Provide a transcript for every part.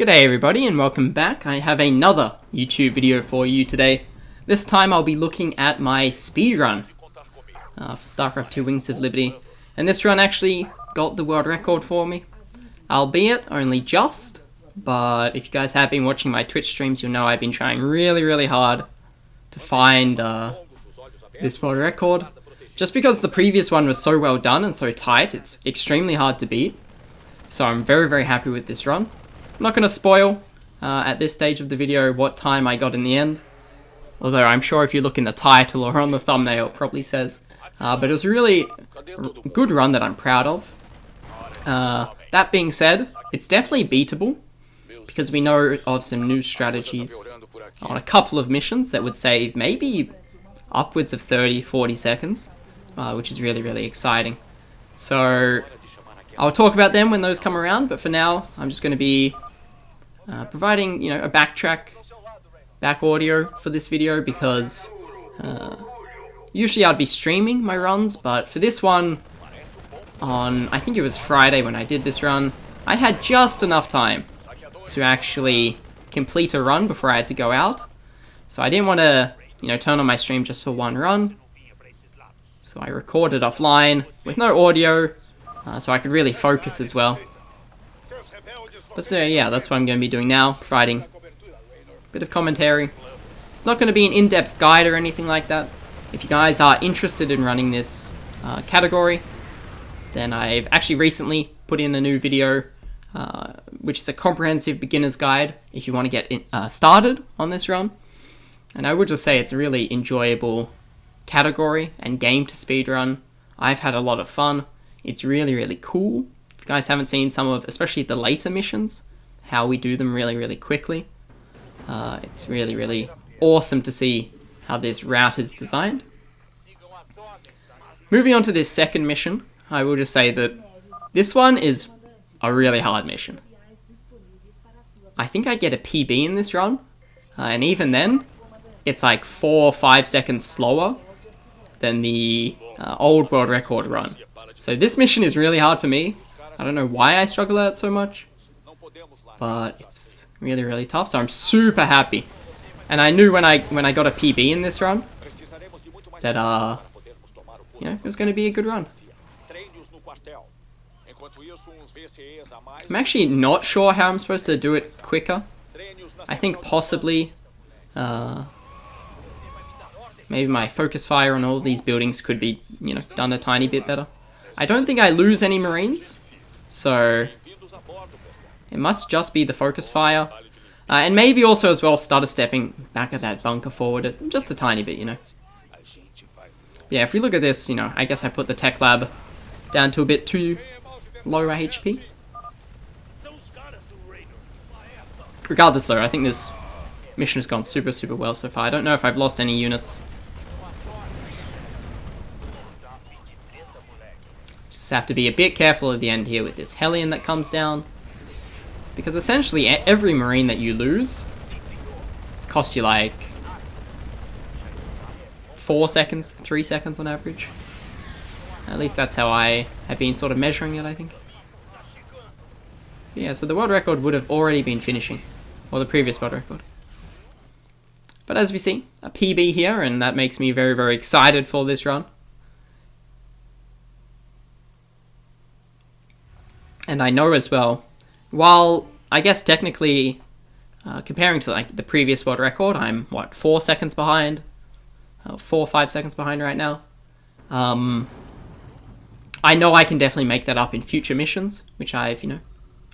G'day everybody and welcome back. I have another YouTube video for you today. This time I'll be looking at my speedrun for StarCraft 2 Wings of Liberty. And this run actually got the world record for me. Albeit only just, but if you guys have been watching my Twitch streams, you'll know I've been trying really hard to find this world record. Just because the previous one was so well done and so tight, it's extremely hard to beat. So I'm very happy with this run. I'm not going to spoil at this stage of the video what time I got in the end. Although I'm sure if you look in the title or on the thumbnail it probably says. But it was a really good run that I'm proud of. That being said, it's definitely beatable. Because we know of some new strategies on a couple of missions that would save maybe upwards of 30-40 seconds. Which is really exciting. So I'll talk about them when those come around. But for now, I'm just going to be providing, a back audio for this video because usually I'd be streaming my runs, but for this one, I think it was Friday when I did this run, I had just enough time to actually complete a run before I had to go out. So I didn't want to, turn on my stream just for one run. So I recorded offline with no audio, so I could really focus as well. But so yeah, that's what I'm going to be doing now, providing a bit of commentary. It's not going to be an in-depth guide or anything like that. If you guys are interested in running this category, then I've actually recently put in a new video, which is a comprehensive beginner's guide if you want to get started on this run. And I would just say it's a really enjoyable category and game to speedrun. I've had a lot of fun. It's really cool. If you guys haven't seen some of, especially the later missions, how we do them really quickly, it's really awesome to see how this route is designed. Moving on to this second mission, I will just say that this one is a really hard mission. I think I get a PB in this run, and even then, it's like 4 or 5 seconds slower than the old world record run. So this mission is really hard for me. I don't know why I struggle at it so much, but it's really tough. So I'm super happy, and I knew when I got a PB in this run that it was going to be a good run. I'm actually not sure how I'm supposed to do it quicker. I think possibly maybe my focus fire on all of these buildings could be done a tiny bit better. I don't think I lose any Marines, so it must just be the focus fire. And maybe also as well stutter stepping back at that bunker forward just a tiny bit, Yeah, if we look at this, I guess I put the tech lab down to a bit too low HP. Regardless though, I think this mission has gone super well so far. I don't know if I've lost any units. Just have to be a bit careful at the end here with this Hellion that comes down. Because essentially every Marine that you lose costs you like 4 seconds, 3 seconds on average. At least that's how I have been sort of measuring it, I think. Yeah, so the world record would have already been finishing. Or the previous world record. But as we see, a PB here, and that makes me very excited for this run. And I know as well, while I guess technically, comparing to like the previous world record, I'm, 4 seconds behind? 4 or 5 seconds behind right now. I know I can definitely make that up in future missions, which I've,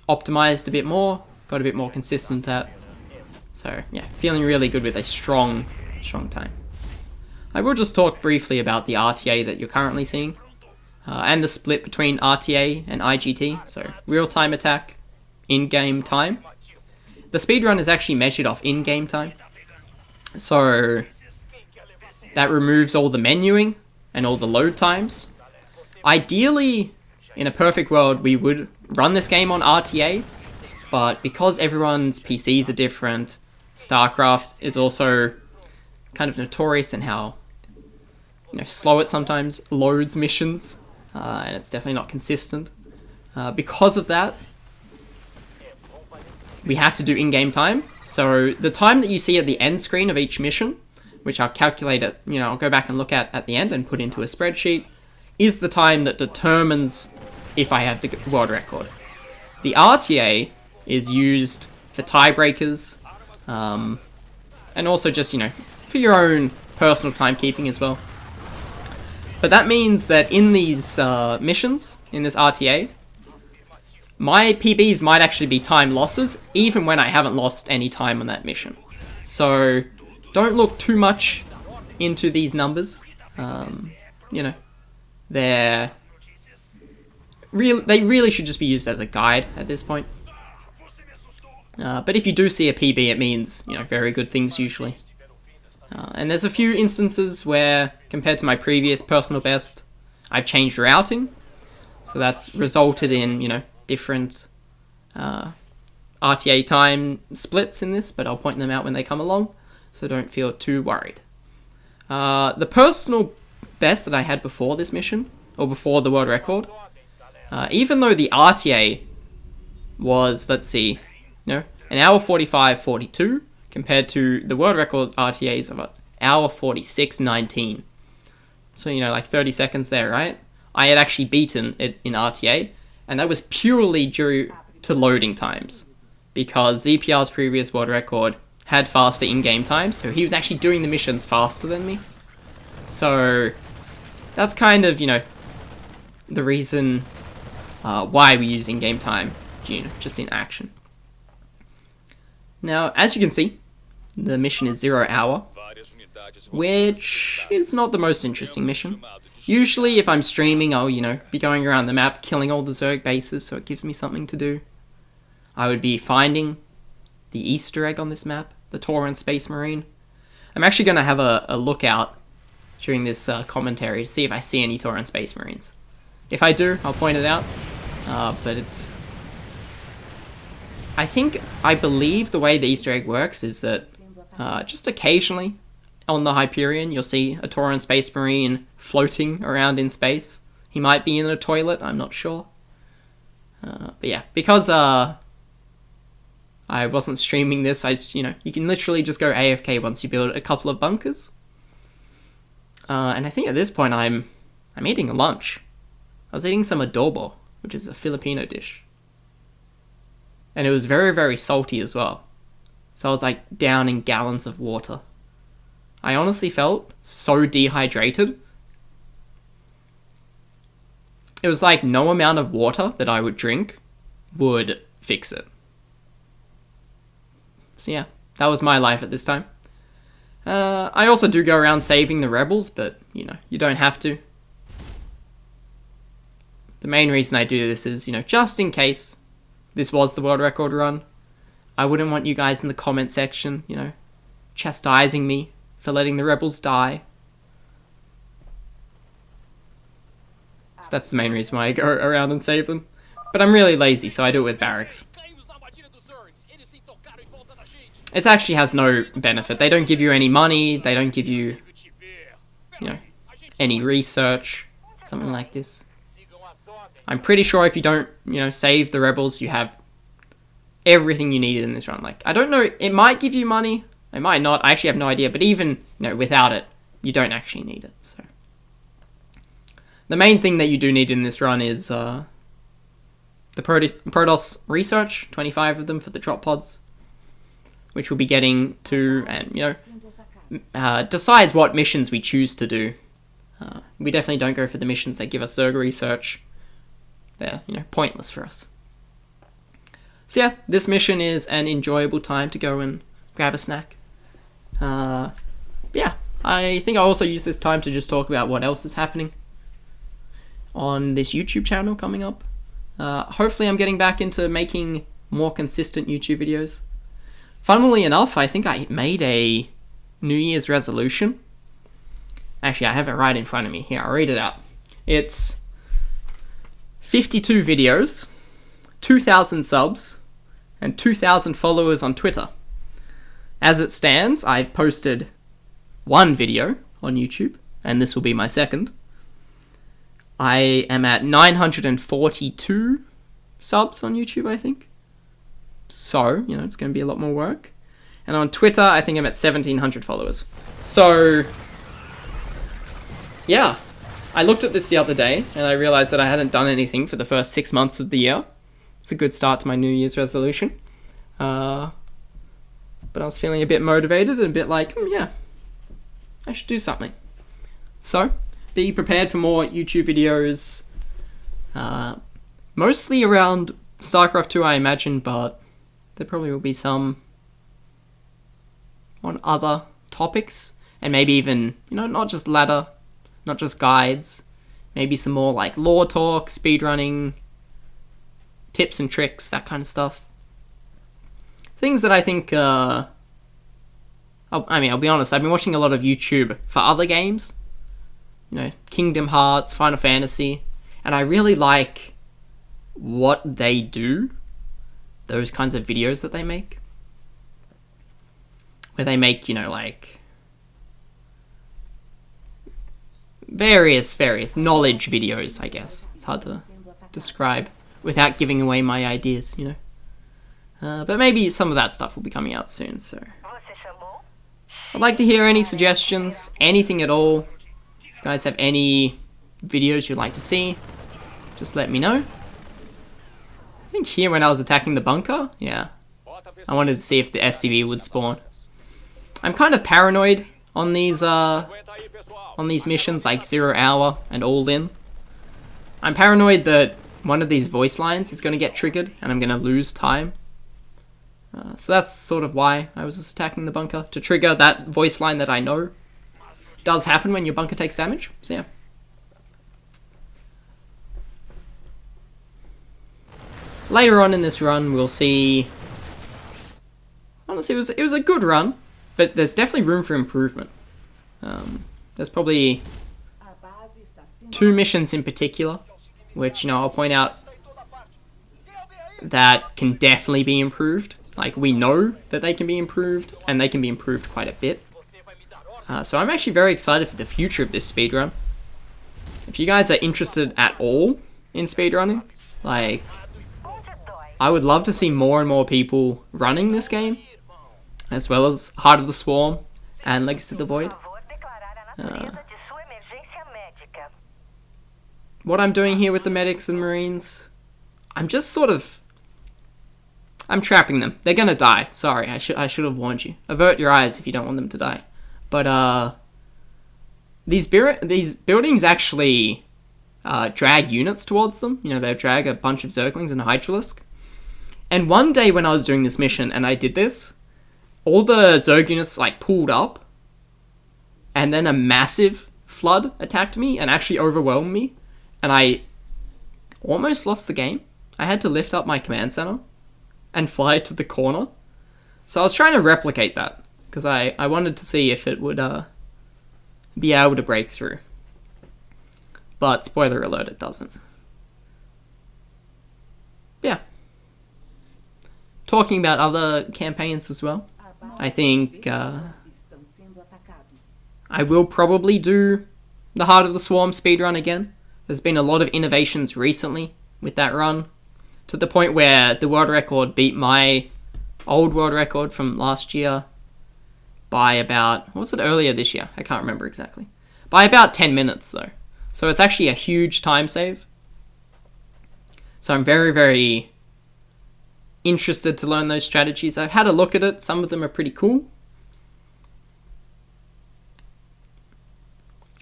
optimized a bit more, got a bit more consistent at. So, yeah, feeling really good with a strong time. I will just talk briefly about the RTA that you're currently seeing, and the split between RTA and IGT, so real-time attack, in-game time. The speedrun is actually measured off in-game time, so that removes all the menuing and all the load times. Ideally, in a perfect world, we would run this game on RTA, but because everyone's PCs are different, StarCraft is also kind of notorious in how slow it sometimes loads missions, and it's definitely not consistent. Because of that, we have to do in-game time. So the time that you see at the end screen of each mission, which I'll calculate it, I'll go back and look at the end and put into a spreadsheet, is the time that determines if I have the world record. The RTA is used for tiebreakers, and also just, for your own personal timekeeping as well. But that means that in these missions, in this RTA, my PBs might actually be time losses, even when I haven't lost any time on that mission. So don't look too much into these numbers. They really should just be used as a guide at this point. But if you do see a PB, it means, very good things usually. And there's a few instances where, compared to my previous personal best, I've changed routing. So that's resulted in, different RTA time splits in this, but I'll point them out when they come along, so don't feel too worried. The personal best that I had before this mission, or before the world record, even though the RTA was, let's see, an hour 45:42, compared to the world record RTAs of an hour 46:19. So, like 30 seconds there, right? I had actually beaten it in RTA, and that was purely due to loading times, because ZPR's previous world record had faster in-game times, so he was actually doing the missions faster than me. So that's kind of, the reason why we use in-game time, just in action. Now, as you can see, the mission is 0 hour, which is not the most interesting mission. Usually, if I'm streaming, I'll, be going around the map, killing all the Zerg bases, so it gives me something to do. I would be finding the Easter egg on this map, the Tauran Space Marine. I'm actually going to have a look out during this commentary to see if I see any Tauran Space Marines. If I do, I'll point it out, but it's... I believe the way the Easter egg works is that just occasionally on the Hyperion you'll see a Tauran Space Marine floating around in space. He might be in a toilet, I'm not sure. But yeah, because I wasn't streaming this, you can literally just go AFK once you build a couple of bunkers. And I think at this point I'm eating lunch. I was eating some adobo, which is a Filipino dish. And it was very, very salty as well. So I was like downing gallons of water. I honestly felt so dehydrated. It was like no amount of water that I would drink would fix it. So yeah, that was my life at this time. I also do go around saving the rebels, but you don't have to. The main reason I do this is, just in case this was the world record run, I wouldn't want you guys in the comment section, chastising me for letting the rebels die. So that's the main reason why I go around and save them. But I'm really lazy, so I do it with barracks. It actually has no benefit. They don't give you any money, they don't give you, any research, something like this. I'm pretty sure if you don't, save the rebels, you have everything you needed in this run. Like, I don't know, it might give you money, it might not, I actually have no idea, but even, without it, you don't actually need it, so. The main thing that you do need in this run is, the Protoss research, 25 of them for the drop pods, which we'll be getting to, and, decides what missions we choose to do. We definitely don't go for the missions that give us Zerg research. They're, pointless for us. So yeah, this mission is an enjoyable time to go and grab a snack. But yeah, I think I'll also use this time to just talk about what else is happening on this YouTube channel coming up. Hopefully I'm getting back into making more consistent YouTube videos. Funnily enough, I think I made a New Year's resolution. Actually, I have it right in front of me. Here, I'll read it out. It's 52 videos, 2,000 subs, and 2,000 followers on Twitter. As it stands, I've posted one video on YouTube, and this will be my second. I am at 942 subs on YouTube, I think. So, you know, it's going to be a lot more work. And on Twitter, I think I'm at 1,700 followers. So, yeah. I looked at this the other day, and I realized that I hadn't done anything for the first 6 months of the year. It's a good start to my New Year's resolution. But I was feeling a bit motivated and a bit like, yeah, I should do something. So, be prepared for more YouTube videos. Mostly around StarCraft 2, I imagine, but there probably will be some on other topics. And maybe even, you know, not just ladder, not just guides. Maybe some more like lore talk, speedrunning, tips and tricks, that kind of stuff. Things that I think, I'll be honest, I've been watching a lot of YouTube for other games. You know, Kingdom Hearts, Final Fantasy. And I really like what they do. Those kinds of videos that they make. Where they make, you know, like various knowledge videos, I guess. It's hard to describe without giving away my ideas, you know. But maybe some of that stuff will be coming out soon, so. I'd like to hear any suggestions, anything at all. If you guys have any videos you'd like to see, just let me know. I think here when I was attacking the bunker, yeah. I wanted to see if the SCV would spawn. I'm kind of paranoid on these missions like 0 Hour and All In. I'm paranoid that one of these voice lines is going to get triggered and I'm going to lose time. So that's sort of why I was just attacking the bunker, to trigger that voice line that I know does happen when your bunker takes damage. So yeah. Later on in this run, we'll see. Honestly, it was a good run, but there's definitely room for improvement. There's probably 2 missions in particular, which, you know, I'll point out that can definitely be improved. Like, we know that they can be improved, and they can be improved quite a bit. So I'm actually very excited for the future of this speedrun. If you guys are interested at all in speedrunning, like, I would love to see more and more people running this game, as well as Heart of the Swarm and Legacy of the Void. What I'm doing here with the medics and marines, I'm just sort of, I'm trapping them. They're gonna die. Sorry, I should have warned you. Avert your eyes if you don't want them to die. But these buildings actually drag units towards them. You know, they drag a bunch of Zerglings and a Hydralisk. And one day when I was doing this mission and I did this, all the Zerg units like pulled up, and then a massive flood attacked me and actually overwhelmed me, and I almost lost the game. I had to lift up my command center and fly to the corner. So I was trying to replicate that, because I wanted to see if it would be able to break through. But spoiler alert, it doesn't. Yeah. Talking about other campaigns as well, I think I will probably do the Heart of the Swarm speedrun again. There's been a lot of innovations recently with that run, to the point where the world record beat my old world record from last year by about, what was it, earlier this year? I can't remember exactly. By about 10 minutes though. So it's actually a huge time save. So I'm very, very interested to learn those strategies. I've had a look at it. Some of them are pretty cool.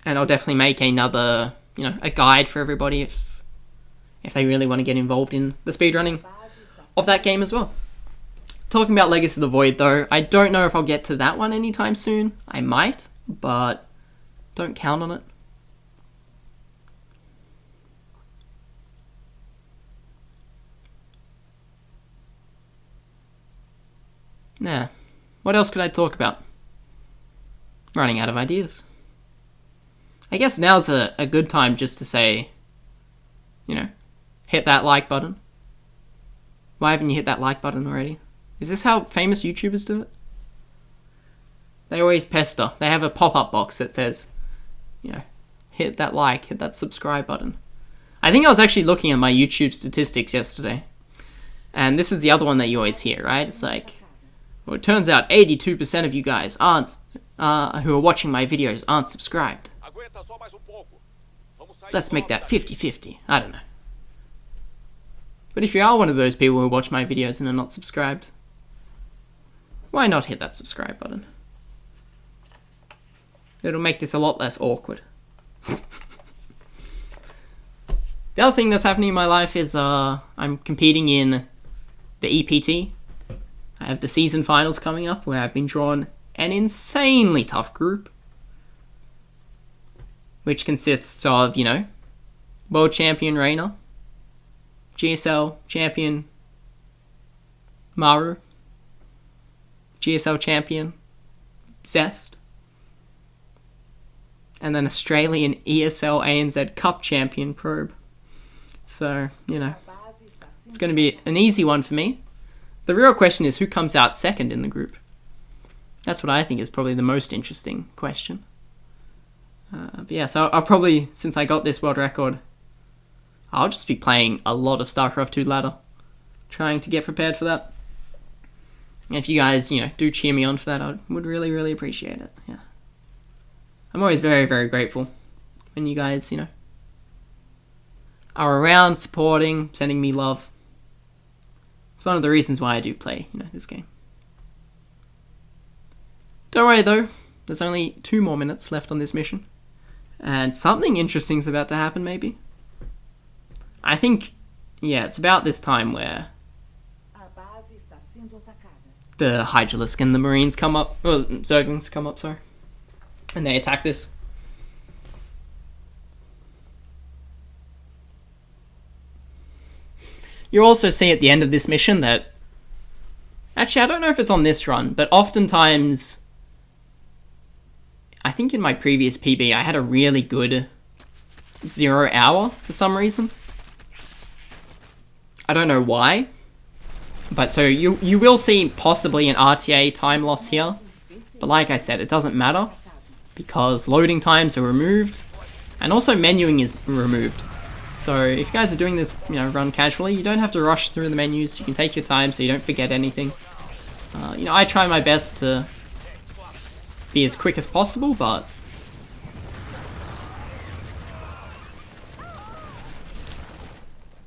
And I'll definitely make another, you know, a guide for everybody if they really want to get involved in the speedrunning of that game as well. Talking about Legacy of the Void though, I don't know if I'll get to that one anytime soon. I might, but don't count on it. Nah, what else could I talk about? Running out of ideas. I guess now's a good time just to say, you know, hit that like button. Why haven't you hit that like button already? Is this how famous YouTubers do it? They always pester. They have a pop-up box that says, you know, hit that like, hit that subscribe button. I think I was actually looking at my YouTube statistics yesterday, And this is the other one that you always hear, right? It's like, well, it turns out 82% of you guys aren't, who are watching my videos aren't subscribed. Let's make that 50-50. I don't know. But if you are one of those people who watch my videos and are not subscribed, why not hit that subscribe button? It'll make this a lot less awkward. The other thing that's happening in my life is I'm competing in the EPT. I have the season finals coming up where I've been drawn an insanely tough group, which consists of, you know, World Champion Reina, GSL Champion Maru, GSL Champion Zest, and then Australian ESL ANZ Cup Champion Probe. So, you know, it's going to be an easy one for me. The real question is who comes out second in the group. That's what I think is probably the most interesting question. But yeah, so I'll probably, since I got this world record, I'll just be playing a lot of StarCraft 2 ladder, trying to get prepared for that. And if you guys, you know, do cheer me on for that, I would really, really appreciate it. Yeah, I'm always very, very grateful when you guys, you know, are around, supporting, sending me love. It's one of the reasons why I do play, you know, this game. Don't worry though, there's only 2 more minutes left on this mission. And something interesting is about to happen, maybe. I think, yeah, it's about this time where the Hydralisk and the Marines come up, or Zerglings come up, sorry. And they attack this. You also see at the end of this mission that, actually I don't know if it's on this run, but oftentimes, I think in my previous PB I had a really good 0 hour for some reason. I don't know why, but so you will see possibly an RTA time loss here, but like I said, it doesn't matter because loading times are removed and also menuing is removed. So if you guys are doing this, you know, run casually, you don't have to rush through the menus. You can take your time so you don't forget anything. You know, I try my best to be as quick as possible, but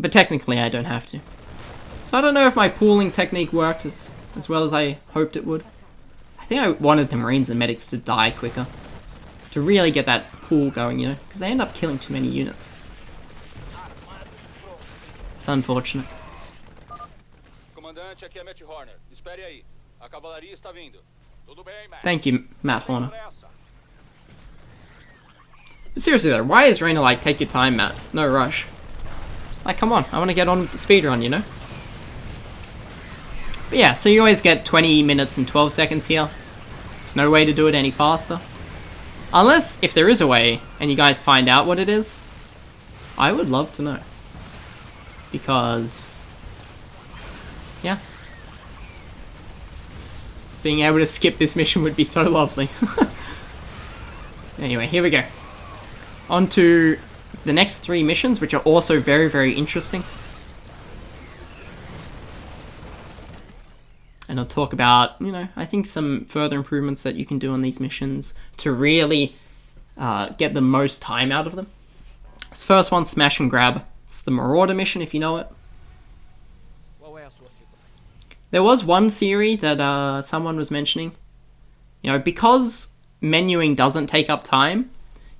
technically I don't have to. So I don't know if my pooling technique worked as well as I hoped it would. I think I wanted the Marines and Medics to die quicker, to really get that pool going, you know, because they end up killing too many units. It's unfortunate. Thank you, Matt Horner. But seriously though, why is Reina like, take your time, Matt, no rush? Like, come on, I want to get on with the speedrun, you know? But yeah, so you always get 20 minutes and 12 seconds here. There's no way to do it any faster. Unless, if there is a way, and you guys find out what it is, I would love to know. Because, yeah, being able to skip this mission would be so lovely. Anyway, here we go. On to the next 3 missions, which are also very, very interesting. And I'll talk about, you know, I think some further improvements that you can do on these missions to really get the most time out of them. This first one, Smash and Grab. It's the Marauder mission, if you know it. There was one theory that someone was mentioning. You know, because menuing doesn't take up time,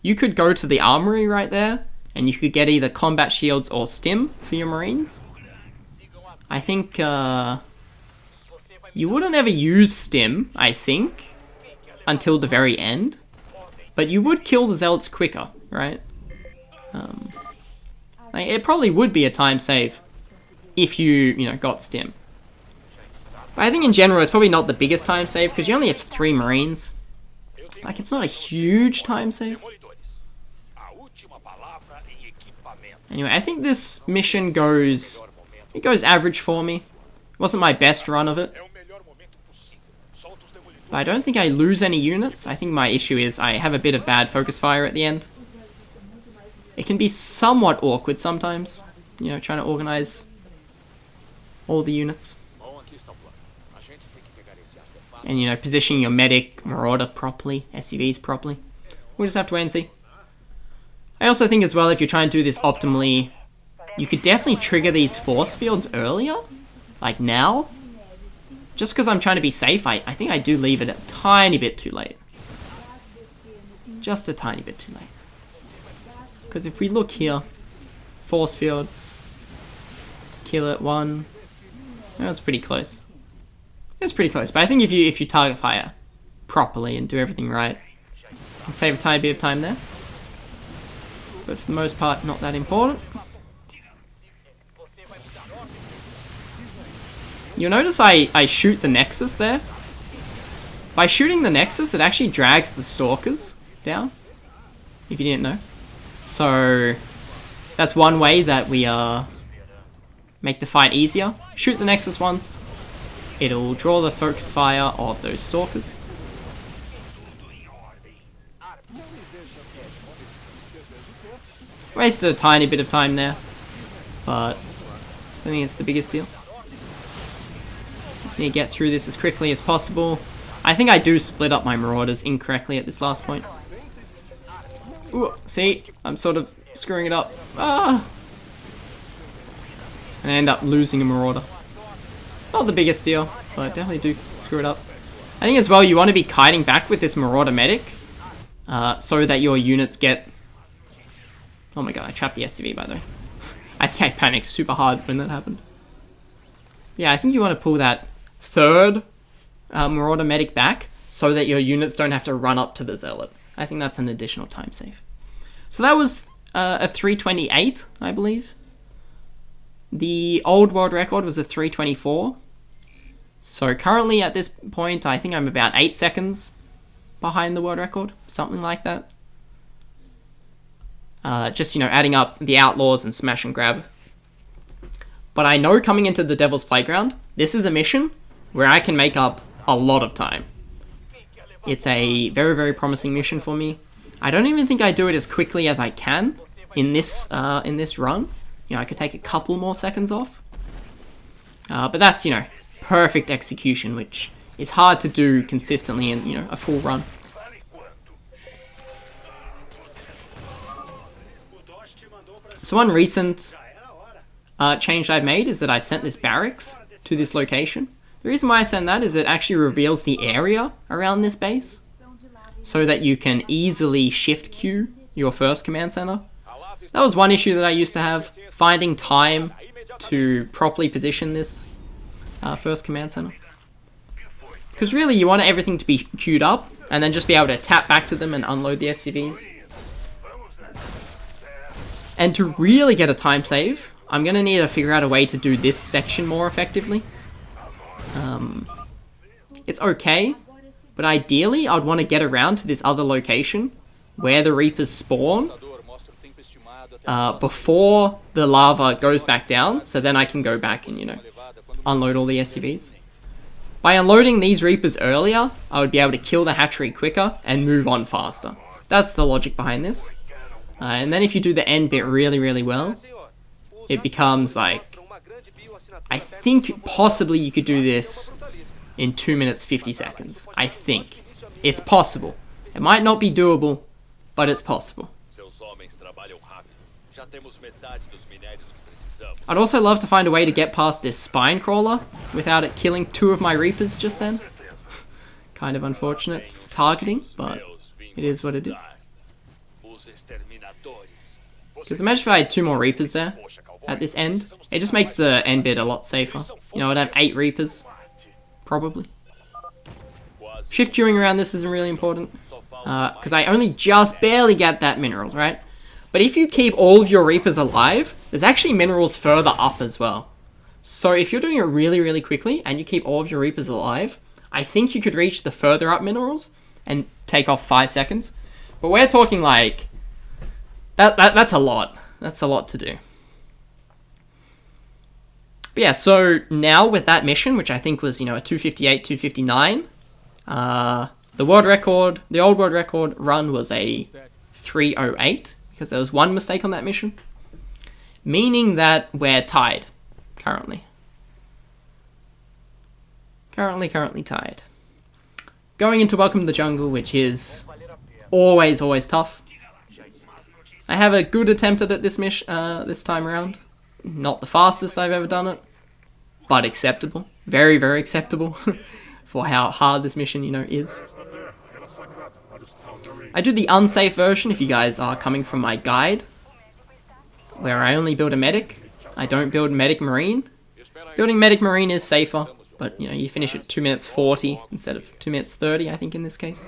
you could go to the armory right there, and you could get either combat shields or stim for your Marines. I think you wouldn't ever use stim, I think, until the very end. But you would kill the Zealots quicker, right? Like, it probably would be a time save if you know, got stim. But I think in general it's probably not the biggest time save because you only have 3 Marines. Like, it's not a huge time save. Anyway, I think this mission goes average for me. It wasn't my best run of it. But I don't think I lose any units. I think my issue is I have a bit of bad focus fire at the end. It can be somewhat awkward sometimes, you know, trying to organize all the units. And, you know, positioning your medic, marauder properly, SCVs properly. We'll just have to wait and see. I also think as well, if you're trying to do this optimally, you could definitely trigger these force fields earlier, like now. Just because I'm trying to be safe, I think I do leave it a tiny bit too late. Just a tiny bit too late. Because if we look here, force fields, kill it 1. That was pretty close. It was pretty close, but I think if you target fire properly and do everything right, you can save a tiny bit of time there. But for the most part, not that important. You'll notice I shoot the Nexus there. By shooting the Nexus, it actually drags the Stalkers down, if you didn't know. So that's one way that we make the fight easier. Shoot the Nexus once, it'll draw the focus fire of those Stalkers. Wasted a tiny bit of time there, but I think it's the biggest deal. Just need to get through this as quickly as possible. I think I do split up my Marauders incorrectly at this last point. Ooh, see? I'm sort of screwing it up. Ah! And I end up losing a Marauder. Not the biggest deal, but I definitely do screw it up. I think as well you want to be kiting back with this Marauder medic, so that your units get... Oh my god, I trapped the SCV by the way. I think I panicked super hard when that happened. Yeah, I think you want to pull that third Marauder medic back so that your units don't have to run up to the Zealot. I think that's an additional time save. So that was a 328, I believe. The old world record was a 324. So currently at this point, I think I'm about 8 seconds behind the world record, something like that. Just, you know, adding up the Outlaws and smash and grab. But I know coming into the Devil's Playground, this is a mission where I can make up a lot of time. It's a very, very promising mission for me. I don't even think I do it as quickly as I can in this run. You know, I could take a couple more seconds off. But that's, you know, perfect execution, which is hard to do consistently in, you know, a full run. So one recent change I've made is that I've sent this barracks to this location. The reason why I send that is it actually reveals the area around this base so that you can easily shift queue your first command center. That was one issue that I used to have, finding time to properly position this first command center. Because really you want everything to be queued up and then just be able to tap back to them and unload the SCVs. And to really get a time save, I'm going to need to figure out a way to do this section more effectively. It's okay, but ideally I'd want to get around to this other location where the Reapers spawn before the lava goes back down, so then I can go back and, you know, unload all the SCVs. By unloading these Reapers earlier, I would be able to kill the hatchery quicker and move on faster. That's the logic behind this. And then if you do the end bit really, really well, it becomes like, I think possibly you could do this in 2 minutes 50 seconds. I think. It's possible. It might not be doable, but it's possible. I'd also love to find a way to get past this spine crawler without it killing 2 of my Reapers just then. Kind of unfortunate targeting, but it is what it is. Because imagine if I had 2 more Reapers there at this end. It just makes the end bit a lot safer. You know, I'd have 8 Reapers. Probably. Shift queuing around this isn't really important. Because I only just barely get that minerals, right? But if you keep all of your Reapers alive, there's actually minerals further up as well. So if you're doing it really, really quickly and you keep all of your Reapers alive, I think you could reach the further up minerals and take off 5 seconds. But we're talking like... That's a lot. That's a lot to do. But yeah, so now with that mission, which I think was, you know, a 258, 259, the world record, the old world record run was a 308, because there was 1 mistake on that mission. Meaning that we're tied, currently. Currently tied. Going into Welcome to the Jungle, which is always tough. I have a good attempt at it this time around. Not the fastest I've ever done it, but acceptable. Very acceptable for how hard this mission, is. I do the unsafe version if you guys are coming from my guide, where I only build a medic. I don't build medic marine. Building medic marine is safer, but you finish at 2 minutes 40 instead of 2 minutes 30, I think, in this case.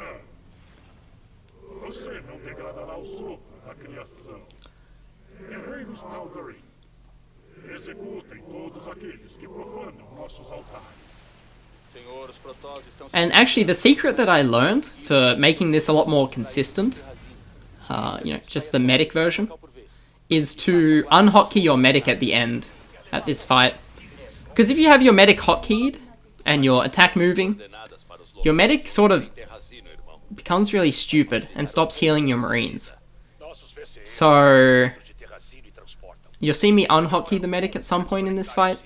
And actually, the secret that I learned for making this a lot more consistent, just the medic version, is to unhotkey your medic at the end at this fight. Because if you have your medic hotkeyed and your attack moving, your medic sort of becomes really stupid and stops healing your marines. So you'll see me unhotkey the medic at some point in this fight.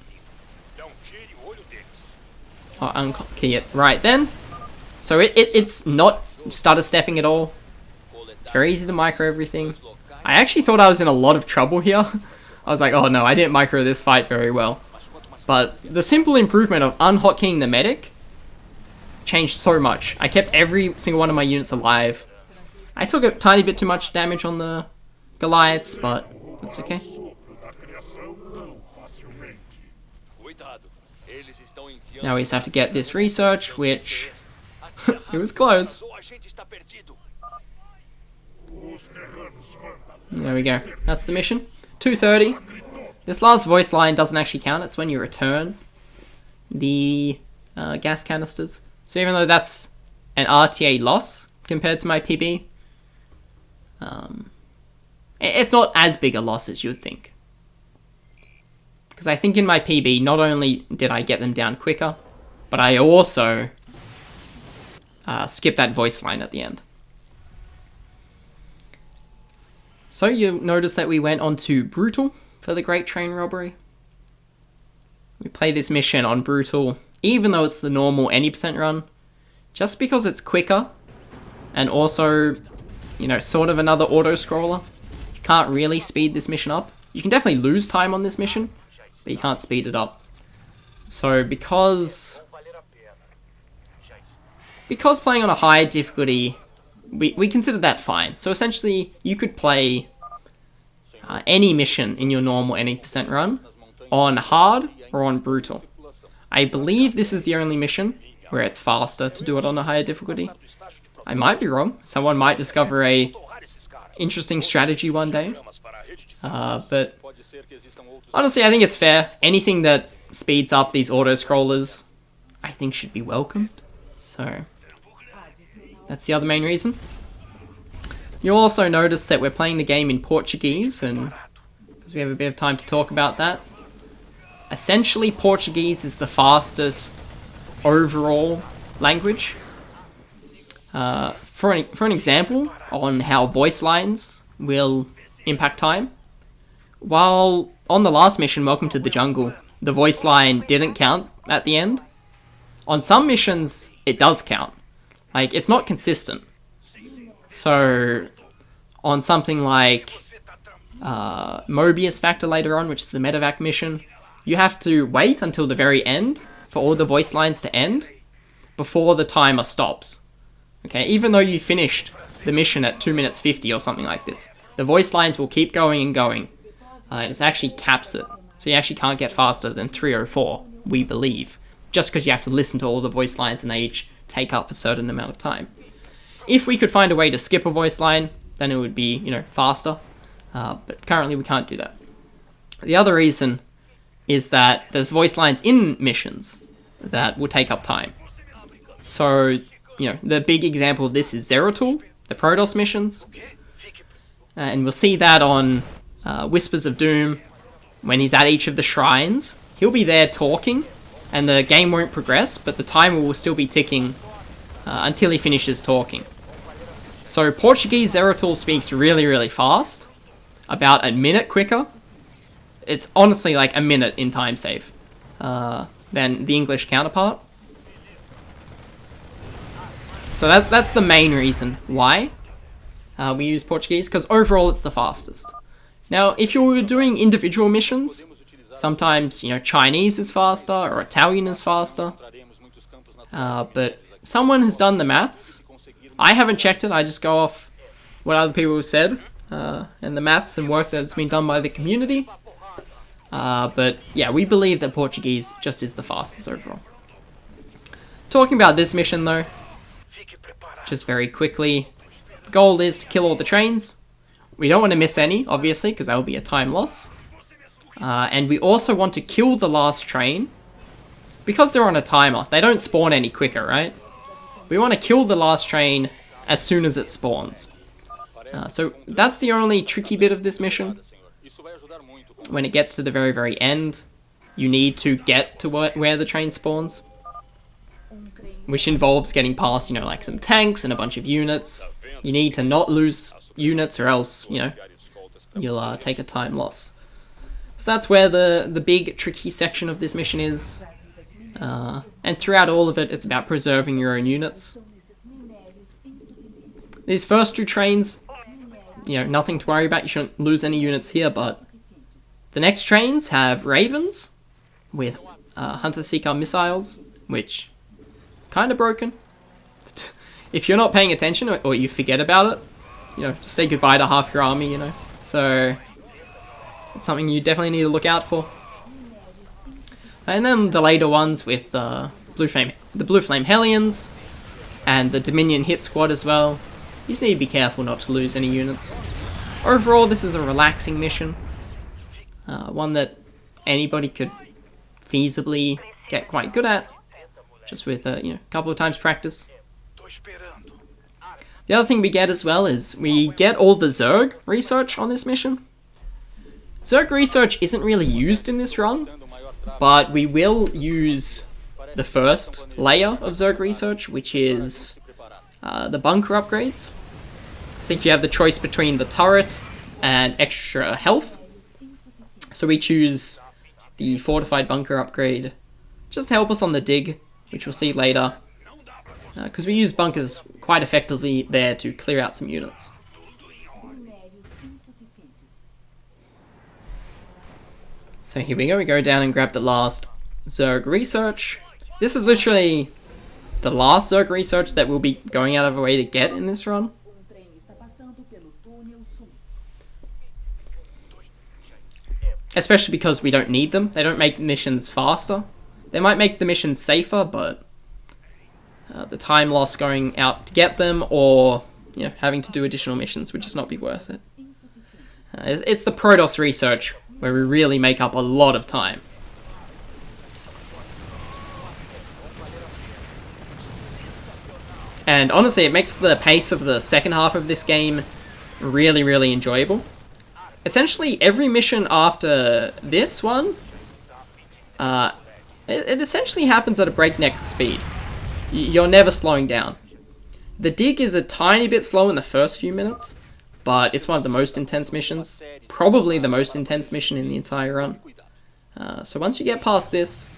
I'll unhotkey it right then. So it's not stutter stepping at all. It's very easy to micro everything. I actually thought I was in a lot of trouble here. I was like, oh no, I didn't micro this fight very well. But the simple improvement of unhotkeying the medic changed so much. I kept every single one of my units alive. I took a tiny bit too much damage on the Goliaths, but that's okay. Now we just have to get this research, which it was close. There we go. That's the mission. 2:30. This last voice line doesn't actually count. It's when you return the gas canisters. So even though that's an RTA loss compared to my PB, it's not as big a loss as you would think. Because I think in my PB, not only did I get them down quicker, but I also skipped that voice line at the end. So you'll notice that we went on to Brutal for the Great Train Robbery. We play this mission on Brutal, even though it's the normal any % run, just because it's quicker, and also, sort of another auto-scroller. You can't really speed this mission up. You can definitely lose time on this mission, but you can't speed it up. So because playing on a high difficulty, we consider that fine. So essentially, you could play any mission in your normal any % run on hard or on brutal. I believe this is the only mission where it's faster to do it on a higher difficulty. I might be wrong. Someone might discover a interesting strategy one day. But honestly, I think it's fair. Anything that speeds up these auto-scrollers, I think should be welcomed. So that's the other main reason. You'll also notice that we're playing the game in Portuguese, and because we have a bit of time to talk about that. Essentially, Portuguese is the fastest overall language. For an example on how voice lines will impact time, while on the last mission, Welcome to the Jungle, the voice line didn't count at the end, on some missions, it does count. Like, it's not consistent. So, on something like Mobius Factor later on, which is the medevac mission, you have to wait until the very end for all the voice lines to end before the timer stops. Okay, even though you finished the mission at 2 minutes 50 or something like this, the voice lines will keep going and going. And it actually caps it. So you actually can't get faster than 304, we believe, just because you have to listen to all the voice lines and they each take up a certain amount of time. If we could find a way to skip a voice line, then it would be, faster. But currently we can't do that. The other reason is that there's voice lines in missions that will take up time. So, the big example of this is Zeratul, the Protoss missions. And we'll see that on Whispers of Doom. When he's at each of the shrines, he'll be there talking, and the game won't progress, but the timer will still be ticking until he finishes talking. So Portuguese Zeratul speaks really, really fast, about a minute quicker. It's honestly like a minute in time save than the English counterpart. So that's the main reason why we use Portuguese, because overall it's the fastest. Now, if you're doing individual missions, sometimes, you know, Chinese is faster or Italian is faster. But someone has done the maths. I haven't checked it, I just go off what other people have said, and the maths and work that's been done by the community. But yeah, we believe that Portuguese just is the fastest overall. Talking about this mission though, just very quickly, the goal is to kill all the trains. We don't want to miss any, obviously, because that will be a time loss. And we also want to kill the last train. Because they're on a timer, they don't spawn any quicker, right? We want to kill the last train as soon as it spawns. So that's the only tricky bit of this mission. When it gets to the very, very end, you need to get to where the train spawns. Which involves getting past, you know, like some tanks and a bunch of units. You need to not lose units or else, you know, you'll take a time loss. So that's where the big tricky section of this mission is. And throughout all of it, it's about preserving your own units. These first two trains, you know, nothing to worry about. You shouldn't lose any units here, but the next trains have Ravens with Hunter-Seeker missiles, which kind of broken. If you're not paying attention or you forget about it, you know, just say goodbye to half your army, you know. So it's something you definitely need to look out for. And then the later ones with the Blue Flame Hellions and the Dominion Hit Squad as well. You just need to be careful not to lose any units. Overall, this is a relaxing mission. One that anybody could feasibly get quite good at, just with you know, a couple of times practice. The other thing we get as well is we get all the Zerg research on this mission. Zerg research isn't really used in this run, but we will use the first layer of Zerg research, which is the bunker upgrades. I think you have the choice between the turret and extra health. So we choose the fortified bunker upgrade, just to help us on the dig, which we'll see later. Because we use bunkers quite effectively there to clear out some units. So here we go down and grab the last Zerg research. This is literally the last Zerg research that we'll be going out of our way to get in this run. Especially because we don't need them. They don't make missions faster. They might make the missions safer, but the time loss going out to get them, or you know, having to do additional missions would just not be worth it. It's the Protoss research where we really make up a lot of time. And honestly, it makes the pace of the second half of this game really, really enjoyable. Essentially, every mission after this one, it essentially happens at a breakneck speed. You're never slowing down. The dig is a tiny bit slow in the first few minutes, but it's one of the most intense missions. Probably the most intense mission in the entire run. So once you get past this,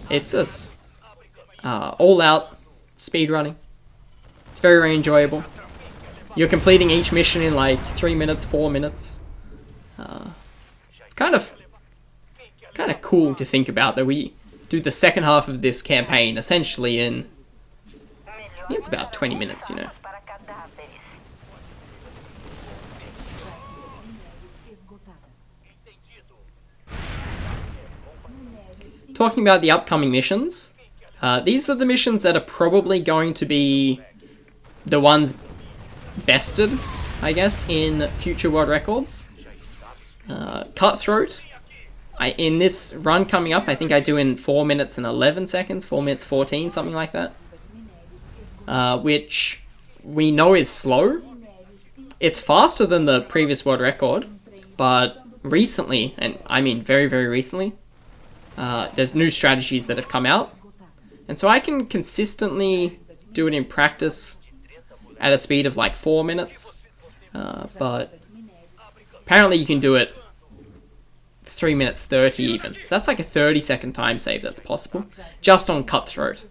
it's just all-out speedrunning. It's very, very enjoyable. You're completing each mission in like 3 minutes, 4 minutes. It's kind of cool to think about that we do the second half of this campaign essentially in, I think it's about 20 minutes, you know. Talking about the upcoming missions, these are the missions that are probably going to be the ones bested, I guess, in future world records. Cutthroat. In this run coming up, I think I do in 4 minutes and 11 seconds, 4 minutes 14, something like that. Which we know is slow. It's faster than the previous world record, but recently, and I mean very, very recently, there's new strategies that have come out. And so I can consistently do it in practice at a speed of like 4 minutes. But apparently you can do it 3 minutes 30 even. So that's like a 30-second time save that's possible, just on Cutthroat.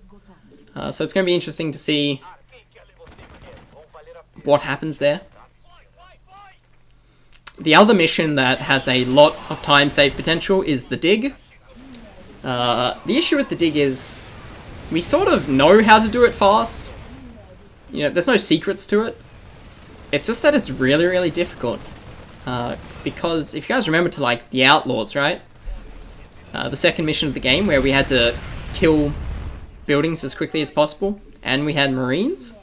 So it's going to be interesting to see what happens there. The other mission that has a lot of time save potential is the Dig. The issue with the Dig is we sort of know how to do it fast. You know, there's no secrets to it. It's just that it's really, really difficult. Because if you guys remember to like the Outlaws, right? The second mission of the game where we had to kill buildings as quickly as possible, and we had Marines.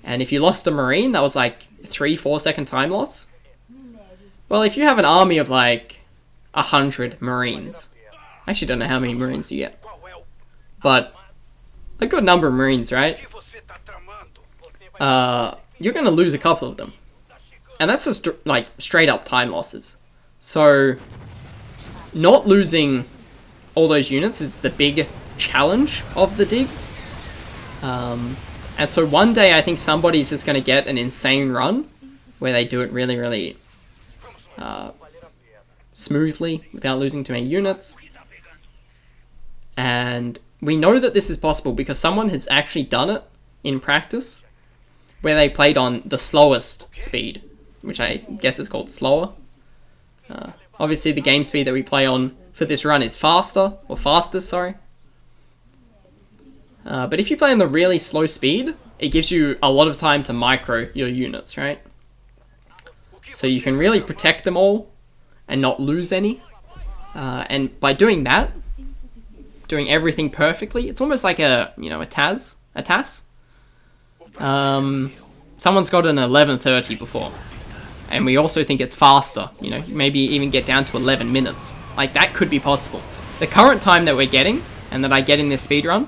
And if you lost a Marine, that was like 3-4 second time loss. Well, if you have an army of like 100 Marines, I actually don't know how many Marines you get, but a good number of Marines, right? You're gonna lose a couple of them. And that's just like straight up time losses. So not losing all those units is the big challenge of the Dig. And so one day I think somebody's just going to get an insane run where they do it really, really smoothly without losing too many units. And we know that this is possible because someone has actually done it in practice where they played on the slowest speed, which I guess is called slower. Obviously the game speed that we play on for this run is faster, or fastest, sorry. But if you play on the really slow speed, it gives you a lot of time to micro your units, right? So you can really protect them all and not lose any. And by doing that, doing everything perfectly, it's almost like a TAS. Someone's got an 11:30 before, and we also think it's faster, maybe even get down to 11 minutes. Like, that could be possible. The current time that we're getting, and that I get in this speedrun,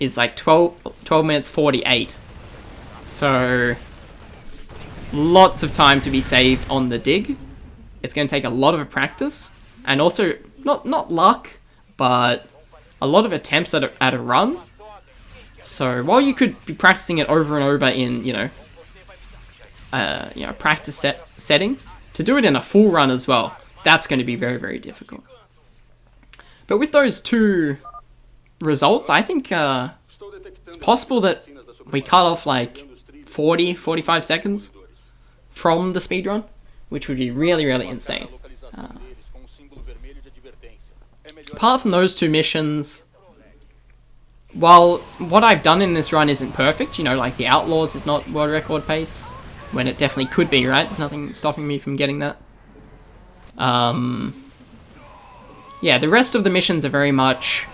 is like 12 minutes 48. So, lots of time to be saved on the Dig. It's going to take a lot of practice, and also, not luck, but a lot of attempts at a run. So, while you could be practicing it over and over in, practice setting, to do it in a full run as well, that's going to be very, very difficult. But with those two results, I think it's possible that we cut off like 40-45 seconds from the speedrun, which would be really, really insane. Apart from those two missions, while what I've done in this run isn't perfect, like the Outlaws is not world record pace, when it definitely could be, right? There's nothing stopping me from getting that. Yeah, the rest of the missions are very much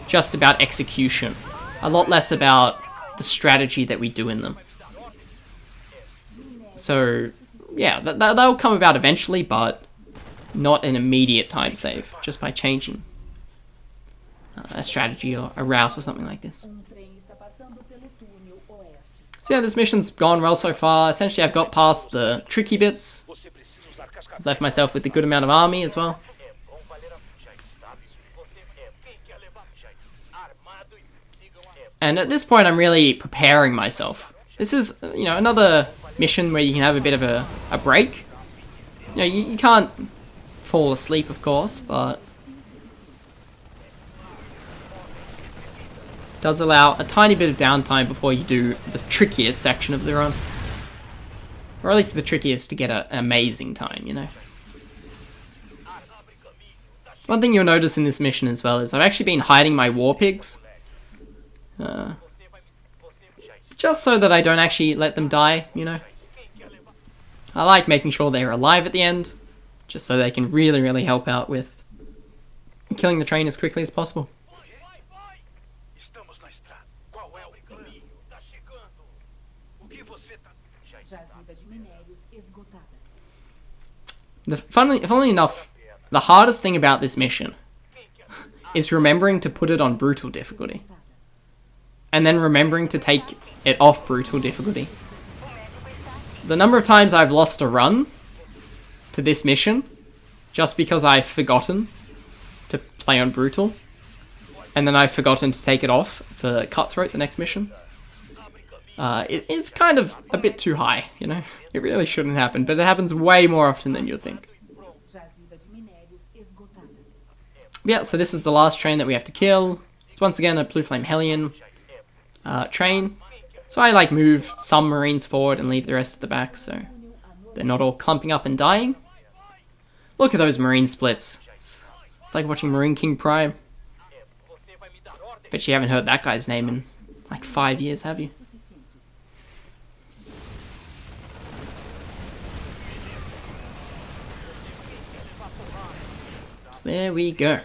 just about execution. A lot less about the strategy that we do in them. So, yeah, that'll come about eventually, but not an immediate time save, just by changing a strategy or a route or something like this. So yeah, this mission's gone well so far. Essentially, I've got past the tricky bits. I've left myself with a good amount of army as well. And at this point, I'm really preparing myself. This is, another mission where you can have a bit of a break. You can't fall asleep, of course, but does allow a tiny bit of downtime before you do the trickiest section of the run. Or at least the trickiest to get an amazing time, One thing you'll notice in this mission as well is I've actually been hiding my war pigs. Just so that I don't actually let them die, I like making sure they're alive at the end, just so they can really, really help out with killing the train as quickly as possible. Funnily enough, the hardest thing about this mission is remembering to put it on brutal difficulty. And then remembering to take it off brutal difficulty. The number of times I've lost a run to this mission just because I've forgotten to play on brutal, and then I've forgotten to take it off for Cutthroat, the next mission. It is kind of a bit too high, It really shouldn't happen, but it happens way more often than you'd think. Yeah, so this is the last train that we have to kill. It's once again a Blue Flame Hellion. train. So I like move some Marines forward and leave the rest at the back, so they're not all clumping up and dying. Look at those Marine splits. It's like watching Marine King Prime. Bet you haven't heard that guy's name in like 5 years, have you? So there we go.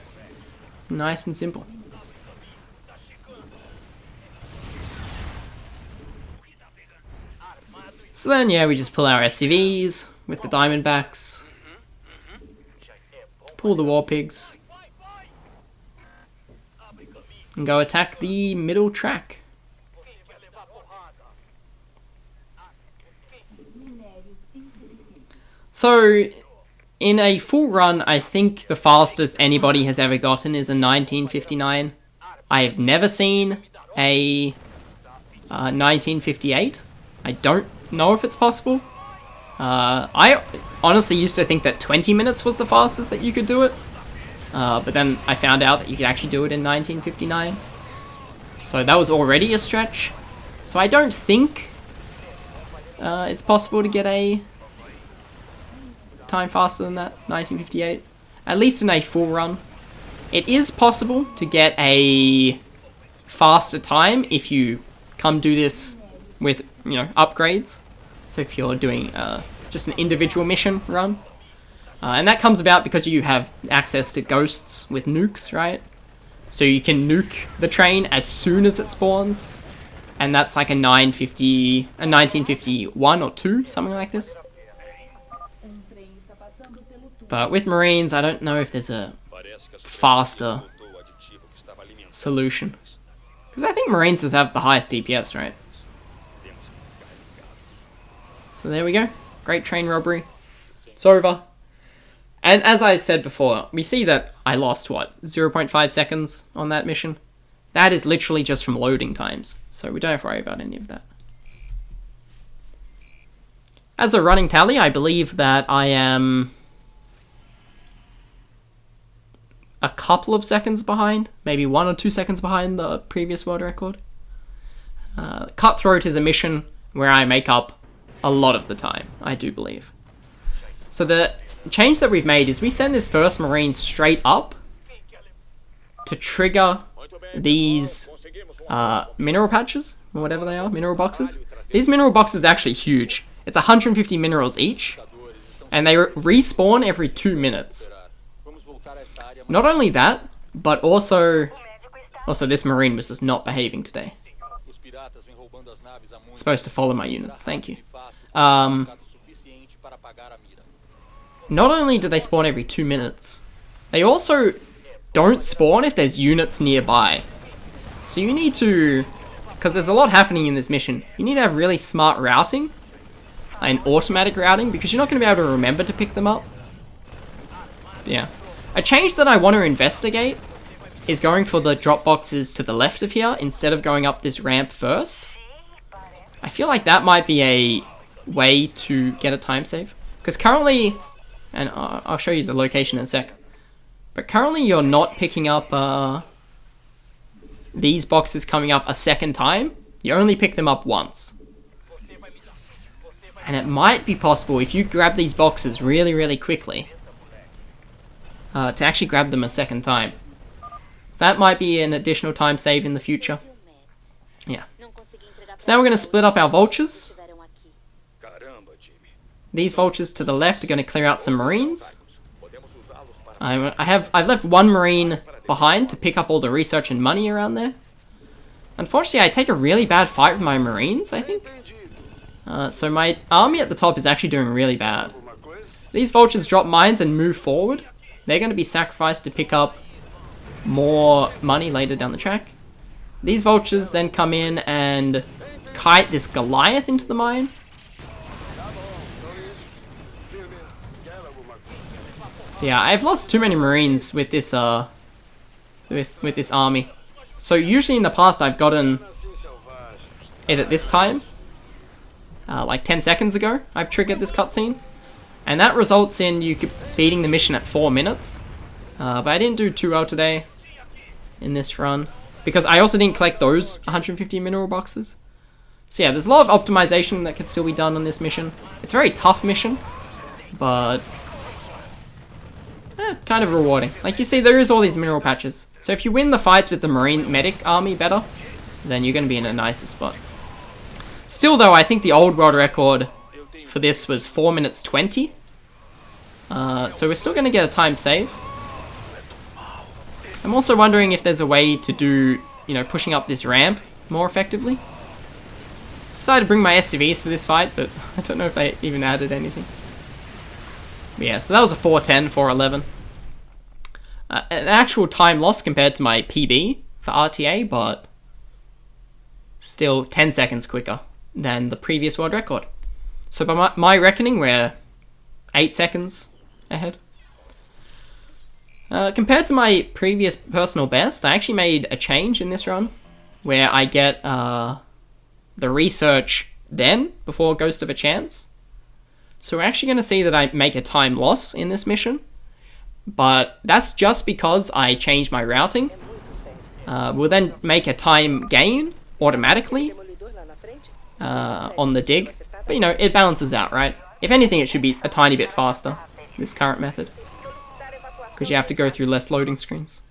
Nice and simple. So then, yeah, we just pull our SCVs with the Diamondbacks. Pull the War Pigs. And go attack the middle track. So, in a full run, I think the fastest anybody has ever gotten is a 1959. I have never seen a 1958. I don't know if it's possible. I honestly used to think that 20 minutes was the fastest that you could do it. But then I found out that you could actually do it in 1959. So that was already a stretch. So I don't think it's possible to get a time faster than that, 1958. At least in a full run. It is possible to get a faster time if you come do this with, you know, upgrades. So if you're doing just an individual mission run. And that comes about because you have access to ghosts with nukes, right? So you can nuke the train as soon as it spawns. And that's like a 1951 or 2, something like this. But with Marines, I don't know if there's a faster solution. Because I think Marines does have the highest DPS, right? So there we go. Great train robbery. It's over. And as I said before, we see that I lost, what, 0.5 seconds on that mission? That is literally just from loading times, so we don't have to worry about any of that. As a running tally, I believe that I am a couple of seconds behind, maybe 1 or 2 seconds behind the previous world record. Cutthroat is a mission where I make up a lot of the time, I do believe. So the change that we've made is we send this first Marine straight up to trigger these mineral patches, or whatever they are, mineral boxes. These mineral boxes are actually huge. It's 150 minerals each, and they respawn every 2 minutes. Not only that, but also this Marine was just not behaving today. It's supposed to follow my units, thank you. Not only do they spawn every 2 minutes, they also don't spawn if there's units nearby. So you need to, because there's a lot happening in this mission, you need to have really smart routing, and automatic routing, because you're not going to be able to remember to pick them up. Yeah. A change that I want to investigate is going for the drop boxes to the left of here, instead of going up this ramp first. I feel like that might be a way to get a time save. Because currently, and I'll show you the location in a sec, but currently you're not picking up these boxes coming up a second time. You only pick them up once. And it might be possible, if you grab these boxes really, really quickly, to actually grab them a second time. So that might be an additional time save in the future. Yeah. So now we're going to split up our vultures. These vultures to the left are going to clear out some Marines. I've left one Marine behind to pick up all the research and money around there. Unfortunately, I take a really bad fight with my Marines, I think. So my army at the top is actually doing really bad. These vultures drop mines and move forward. They're going to be sacrificed to pick up more money later down the track. These vultures then come in and kite this Goliath into the mine. So yeah, I've lost too many Marines with this with this army. So usually in the past I've gotten it at this time. Like 10 seconds ago, I've triggered this cutscene. And that results in you beating the mission at 4 minutes. But I didn't do too well today in this run. because I also didn't collect those 150 mineral boxes. So yeah, there's a lot of optimization that could still be done on this mission. It's a very tough mission, but kind of rewarding. Like you see, there is all these mineral patches. So if you win the fights with the Marine Medic army better, then you're going to be in a nicer spot. Still though, I think the old world record for this was 4 minutes 20. So we're still going to get a time save. I'm also wondering if there's a way to do, you know, pushing up this ramp more effectively. Decided to bring my SCVs for this fight, but I don't know if they even added anything. But yeah, so that was a 4:10, 4:11. An actual time loss compared to my PB for RTA, but still 10 seconds quicker than the previous world record. So by my reckoning, we're 8 seconds ahead. Compared to my previous personal best, I actually made a change in this run, where I get the research then, before Ghost of a Chance. So we're actually going to see that I make a time loss in this mission, but that's just because I changed my routing. We'll then make a time gain automatically on the dig, but you know, it balances out, right? If anything, it should be a tiny bit faster, this current method, because you have to go through less loading screens.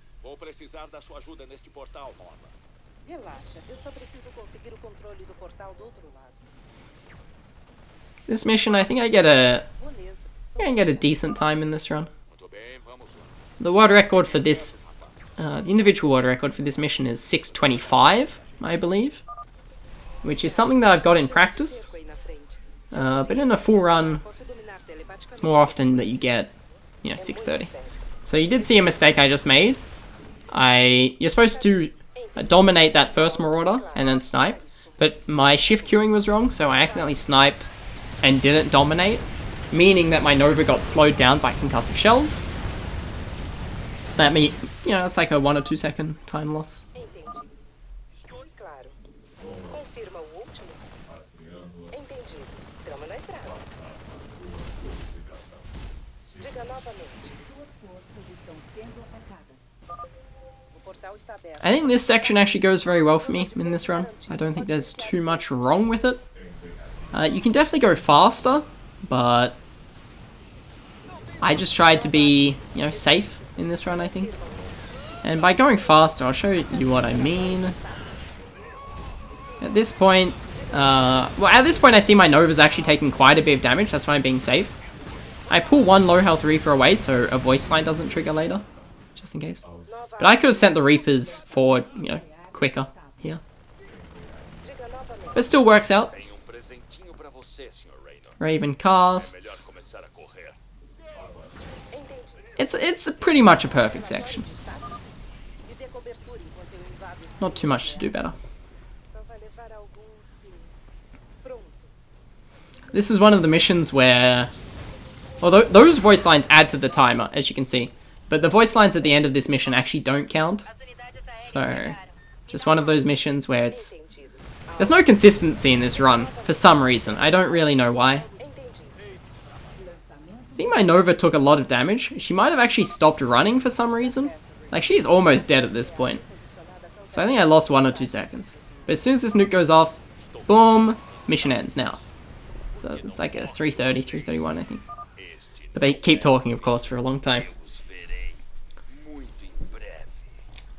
This mission, I think I get a decent time in this run. The world record for this, the individual world record for this mission is 6:25, I believe, which is something that I've got in practice. But in a full run, it's more often that you get, you know, 6:30. So you did see a mistake I just made. You're supposed to dominate that first Marauder and then snipe, but my shift queuing was wrong, so I accidentally sniped and didn't dominate, meaning that my Nova got slowed down by concussive shells. So that means, you know, it's like a 1 or 2 second time loss. I think this section actually goes very well for me in this run. I don't think there's too much wrong with it. You can definitely go faster, but I just tried to be, you know, safe in this run, I think. And by going faster, I'll show you what I mean. At this point, I see my Nova's actually taking quite a bit of damage. That's why I'm being safe. I pull one low health Reaper away so a voice line doesn't trigger later, just in case. But I could have sent the Reapers forward, you know, quicker here. But it still works out. Raven casts. It's pretty much a perfect section. Not too much to do better. This is one of the missions where, although those voice lines add to the timer, as you can see, but the voice lines at the end of this mission actually don't count. So, just one of those missions where there's no consistency in this run, for some reason. I don't really know why. I think my Nova took a lot of damage. She might have actually stopped running for some reason. Like, she's almost dead at this point. So I think I lost 1 or 2 seconds. But as soon as this nuke goes off, boom, mission ends now. So it's like a 3:30, 3:31, I think. But they keep talking, of course, for a long time.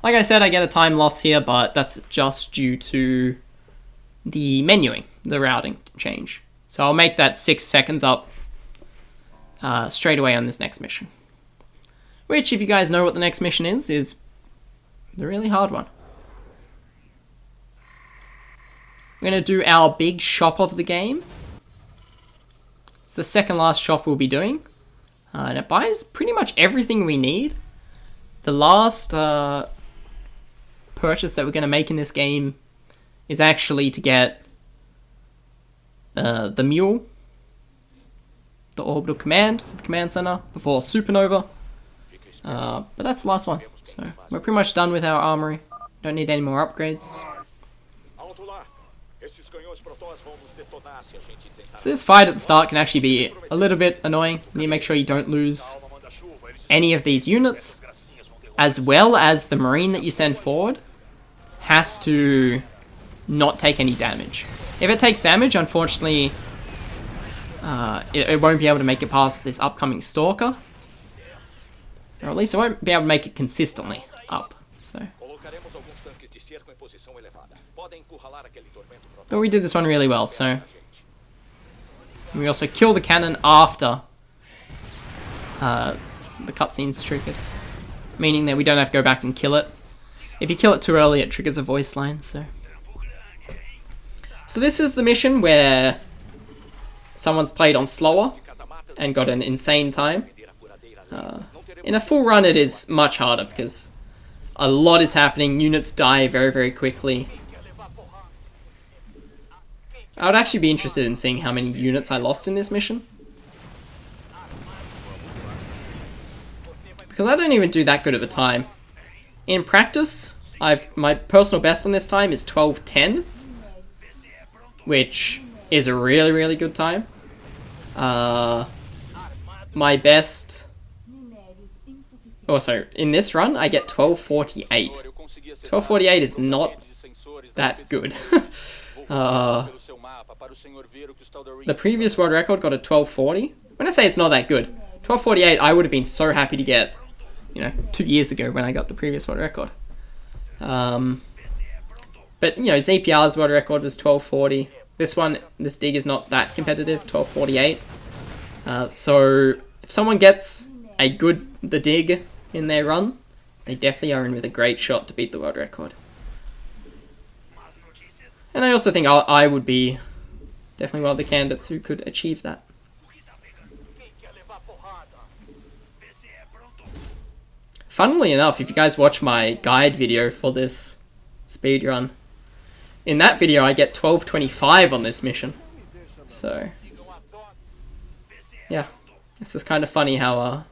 Like I said, I get a time loss here, but that's just due to the menuing, the routing change. So I'll make that 6 seconds up straight away on this next mission. Which, if you guys know what the next mission is the really hard one. We're going to do our big shop of the game. It's the second last shop we'll be doing. And it buys pretty much everything we need. The last purchase that we're going to make in this game is actually to get the mule, the orbital command for the command center before Supernova. But that's the last one. So we're pretty much done with our armory. Don't need any more upgrades. So this fight at the start can actually be a little bit annoying. You need to make sure you don't lose any of these units, as well as the marine that you send forward. has to not take any damage. If it takes damage, unfortunately, it won't be able to make it past this upcoming Stalker. Or at least it won't be able to make it consistently up. So. But we did this one really well, so. We also kill the cannon after the cutscene's triggered. Meaning that we don't have to go back and kill it. If you kill it too early, it triggers a voice line, so. So this is the mission where someone's played on slower and got an insane time. In a full run it is much harder because a lot is happening, units die very, very quickly. I would actually be interested in seeing how many units I lost in this mission. Because I don't even do that good of a time. In practice, my personal best on this time is 12:10, which is a really, really good time. My best... Oh, sorry. In this run, I get 12:48. 12:48 is not that good. The previous world record got a 12:40. When I say it's not that good, 12:48 I would have been so happy to get, 2 years ago when I got the previous world record. But, ZPR's world record was 12:40. This dig is not that competitive, 12:48. So, if someone gets the dig in their run, they definitely are in with a great shot to beat the world record. And I also think I would be definitely one of the candidates who could achieve that. Funnily enough, if you guys watch my guide video for this speedrun, in that video I get 12:25 on this mission. So, yeah, this is kind of funny how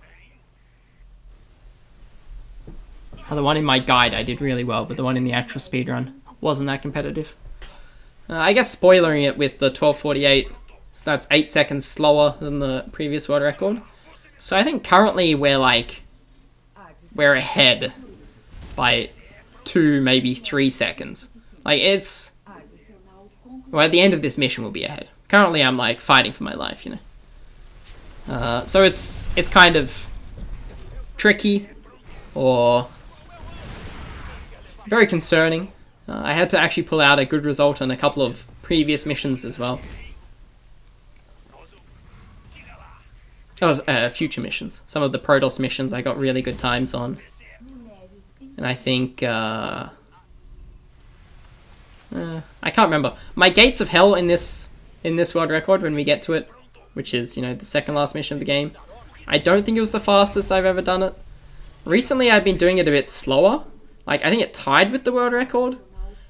the one in my guide I did really well, but the one in the actual speedrun wasn't that competitive. I guess spoilering it with the 12:48, so that's 8 seconds slower than the previous world record. So I think currently we're ahead by 2, maybe 3 seconds. Like at the end of this mission we'll be ahead. Currently I'm like fighting for my life, So it's kind of tricky or very concerning. I had to actually pull out a good result on a couple of previous missions as well. That was future missions. Some of the Protoss missions I got really good times on. And I think... I can't remember. My Gates of Hell in this world record, when we get to it, which is, the second last mission of the game, I don't think it was the fastest I've ever done it. Recently I've been doing it a bit slower. Like, I think it tied with the world record.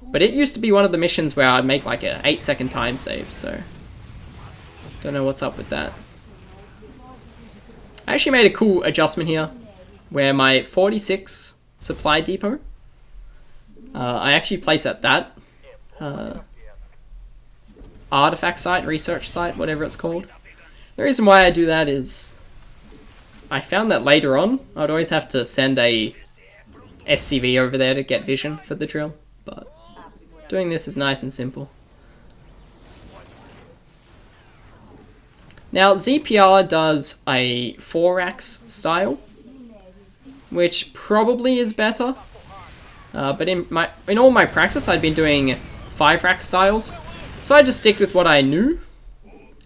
But it used to be one of the missions where I'd make like a 8-second time save, so... Don't know what's up with that. I actually made a cool adjustment here, where my 46 supply depot, I actually place at that artifact site, research site, whatever it's called. The reason why I do that is I found that later on I'd always have to send a SCV over there to get vision for the drill, but doing this is nice and simple. Now, ZPR does a 4-racks style, which probably is better. But in all my practice, I'd been doing 5-rack styles, so I just stick with what I knew,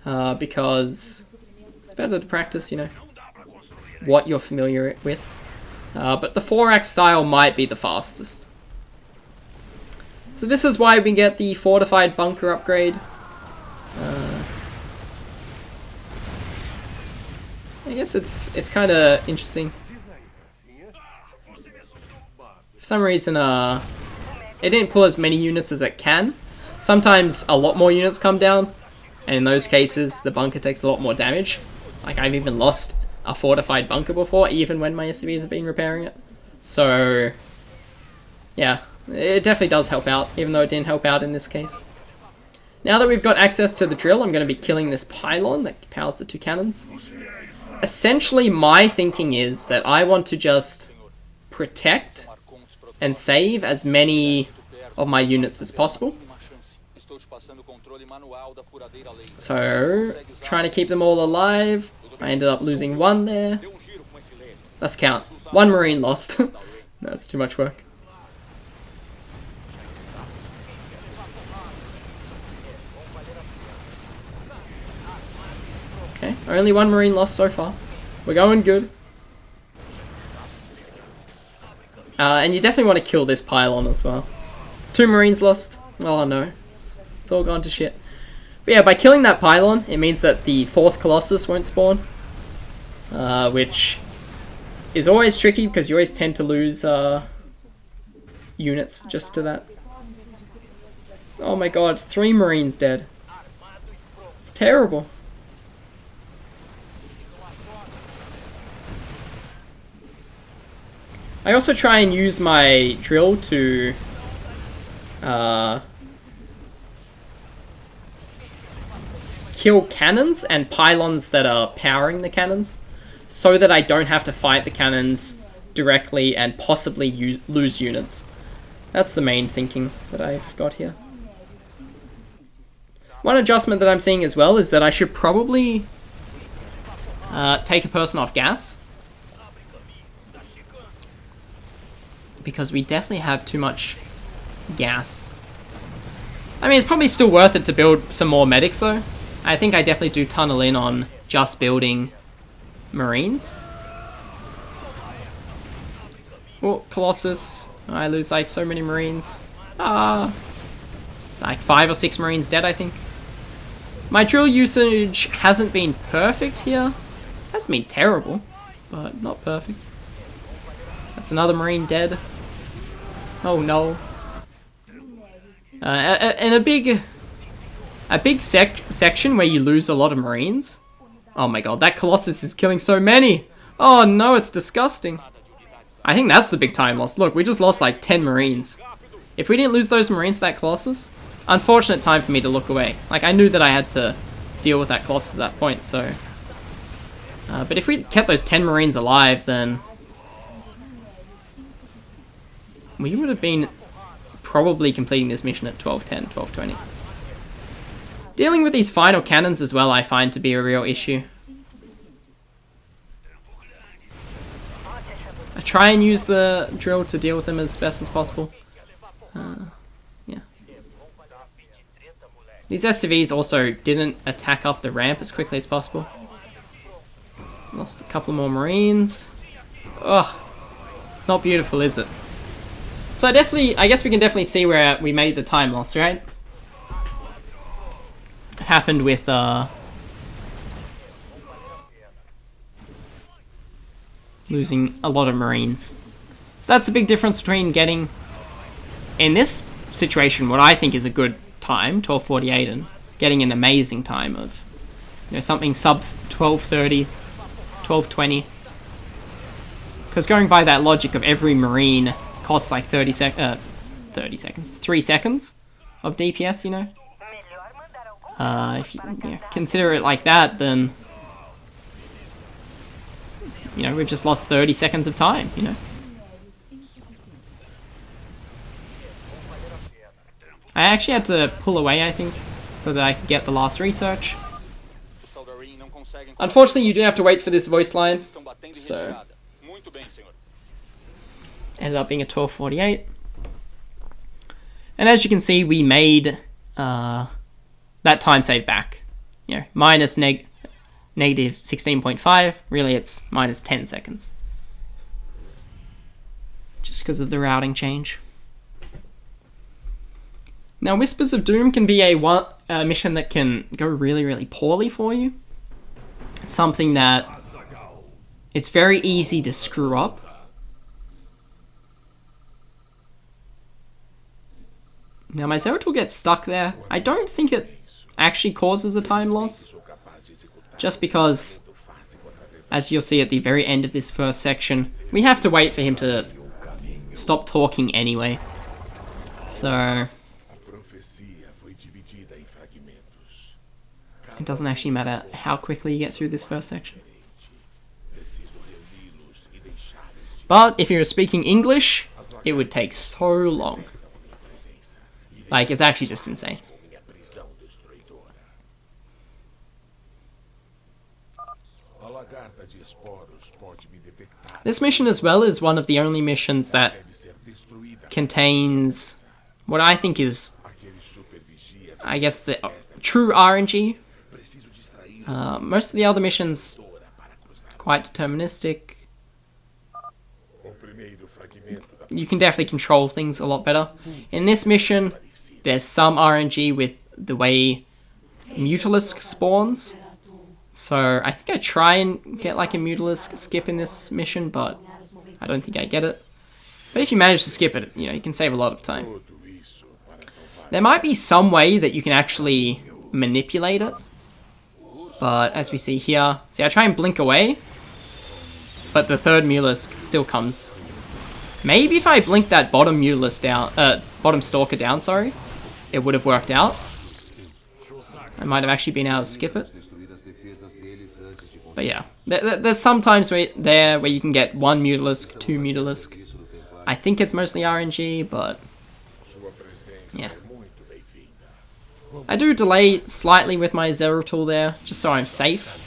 because it's better to practice, what you're familiar with. But the 4-rack style might be the fastest. So this is why we get the fortified bunker upgrade. I guess it's kind of interesting. For some reason, it didn't pull as many units as it can. Sometimes a lot more units come down, and in those cases, the bunker takes a lot more damage. Like, I've even lost a fortified bunker before, even when my SCVs have been repairing it. So, yeah, it definitely does help out, even though it didn't help out in this case. Now that we've got access to the drill, I'm going to be killing this pylon that powers the 2 cannons. Essentially, my thinking is that I want to just protect and save as many of my units as possible. So, trying to keep them all alive. I ended up losing one there. Let's count. 1 Marine lost. That's too much work. Okay, only 1 Marine lost so far. We're going good. And you definitely want to kill this pylon as well. 2 Marines lost. Oh no, it's all gone to shit. But yeah, by killing that pylon, it means that the 4th Colossus won't spawn. Which is always tricky because you always tend to lose units just to that. Oh my god, 3 Marines dead. It's terrible. I also try and use my drill to kill cannons and pylons that are powering the cannons, so that I don't have to fight the cannons directly and possibly lose units. That's the main thinking that I've got here. One adjustment that I'm seeing as well is that I should probably take a person off gas, because we definitely have too much gas. I mean, it's probably still worth it to build some more medics though. I think I definitely do tunnel in on just building Marines. Oh, Colossus. I lose like so many Marines. It's like 5 or 6 Marines dead, I think. My drill usage hasn't been perfect here. It hasn't been terrible, but not perfect. That's another Marine dead. Oh no. And a big section where you lose a lot of Marines. Oh my god, that Colossus is killing so many. Oh no, it's disgusting. I think that's the big time loss. Look, we just lost like 10 Marines. If we didn't lose those Marines to that Colossus, unfortunate time for me to look away. Like, I knew that I had to deal with that Colossus at that point, so... but if we kept those 10 Marines alive, then... we would have been probably completing this mission at 12:10, 12:20. Dealing with these final cannons as well, I find to be a real issue. I try and use the drill to deal with them as best as possible. Yeah. These SCVs also didn't attack up the ramp as quickly as possible. Lost a couple more Marines. Ugh. It's not beautiful, is it? So I guess we can definitely see where we made the time loss, right? It happened with, losing a lot of Marines. So that's the big difference between getting, in this situation, what I think is a good time, 12:48, and getting an amazing time of, you know, something sub 12:30, 12:20. Because going by that logic of every Marine costs like 3 seconds of DPS, you know? If you consider it like that, then, you know, we've just lost 30 seconds of time, you know? I actually had to pull away, I think, so that I could get the last research. Unfortunately, you do have to wait for this voice line, so... ended up being a 12:48. And as you can see, we made that time save back. You know, minus negative 16.5. Really, it's minus 10 seconds. Just because of the routing change. Now, Whispers of Doom can be a mission that can go really, really poorly for you. It's something that it's very easy to screw up. Now my Zeratul gets stuck there. I don't think it actually causes a time loss. Just because, as you'll see at the very end of this first section, we have to wait for him to stop talking anyway. So... it doesn't actually matter how quickly you get through this first section. But if you were speaking English, it would take so long. Like, it's actually just insane. This mission as well is one of the only missions that contains what I think is, I guess, the true RNG. Most of the other missions quite deterministic. You can definitely control things a lot better. In this mission, there's some RNG with the way Mutalisk spawns. So I think I try and get like a Mutalisk skip in this mission, but I don't think I get it. But if you manage to skip it, you know, you can save a lot of time. There might be some way that you can actually manipulate it. But as we see here, see, I try and blink away, but the third Mutalisk still comes. Maybe if I blinked that bottom Mutalisk down, bottom Stalker down, sorry, it would have worked out. I might have actually been able to skip it. But yeah, there's some times where you can get one Mutalisk, two Mutalisk. I think it's mostly RNG, but yeah. I do delay slightly with my Zero tool there, just so I'm safe.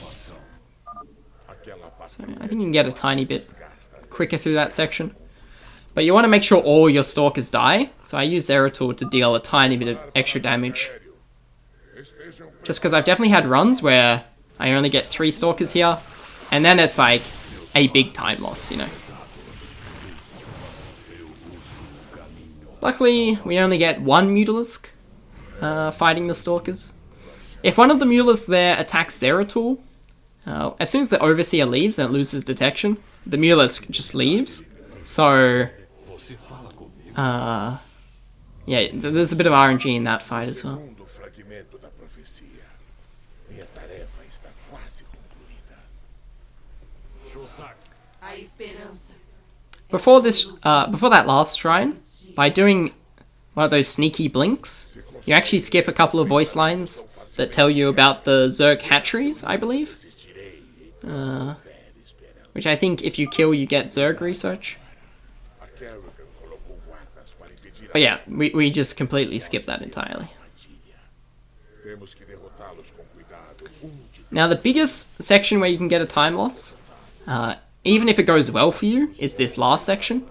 So I think you can get a tiny bit quicker through that section. But you want to make sure all your Stalkers die, so I use Zero tool to deal a tiny bit of extra damage. Just because I've definitely had runs where I only get 3 Stalkers here, and then it's like a big time loss, you know. Luckily, we only get 1 Mutalisk fighting the Stalkers. If one of the Mutalisks there attacks Zero tool, as soon as the Overseer leaves and it loses detection, the Mutalisk just leaves. So, yeah, there's a bit of RNG in that fight as well. Before that last shrine, by doing one of those sneaky blinks, you actually skip a couple of voice lines that tell you about the Zerg hatcheries, I believe. Which I think if you kill, you get Zerg research. But yeah, we just completely skip that entirely. Now the biggest section where you can get a time loss, even if it goes well for you, is this last section.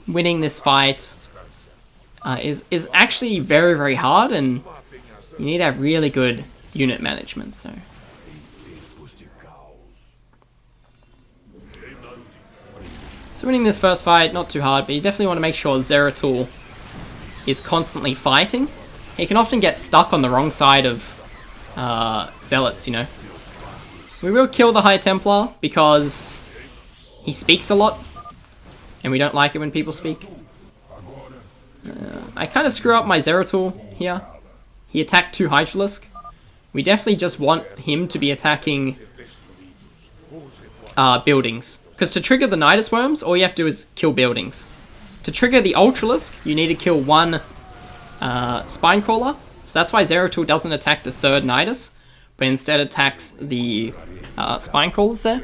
Winning this fight is actually very, very hard, and you need to have really good unit management. So winning this first fight, not too hard, but you definitely want to make sure Zero tool is constantly fighting. He can often get stuck on the wrong side of Zealots, you know. We will kill the High Templar because he speaks a lot, and we don't like it when people speak. I kind of screw up my Zero tool here. He attacked 2 Hydralisk. We definitely just want him to be attacking buildings. Because to trigger the Nidus Worms, all you have to do is kill buildings. To trigger the Ultralisk, you need to kill 1 Spinecrawler. So that's why Zero tool doesn't attack the 3rd Nidus, but instead attacks the Spinecrawlers there.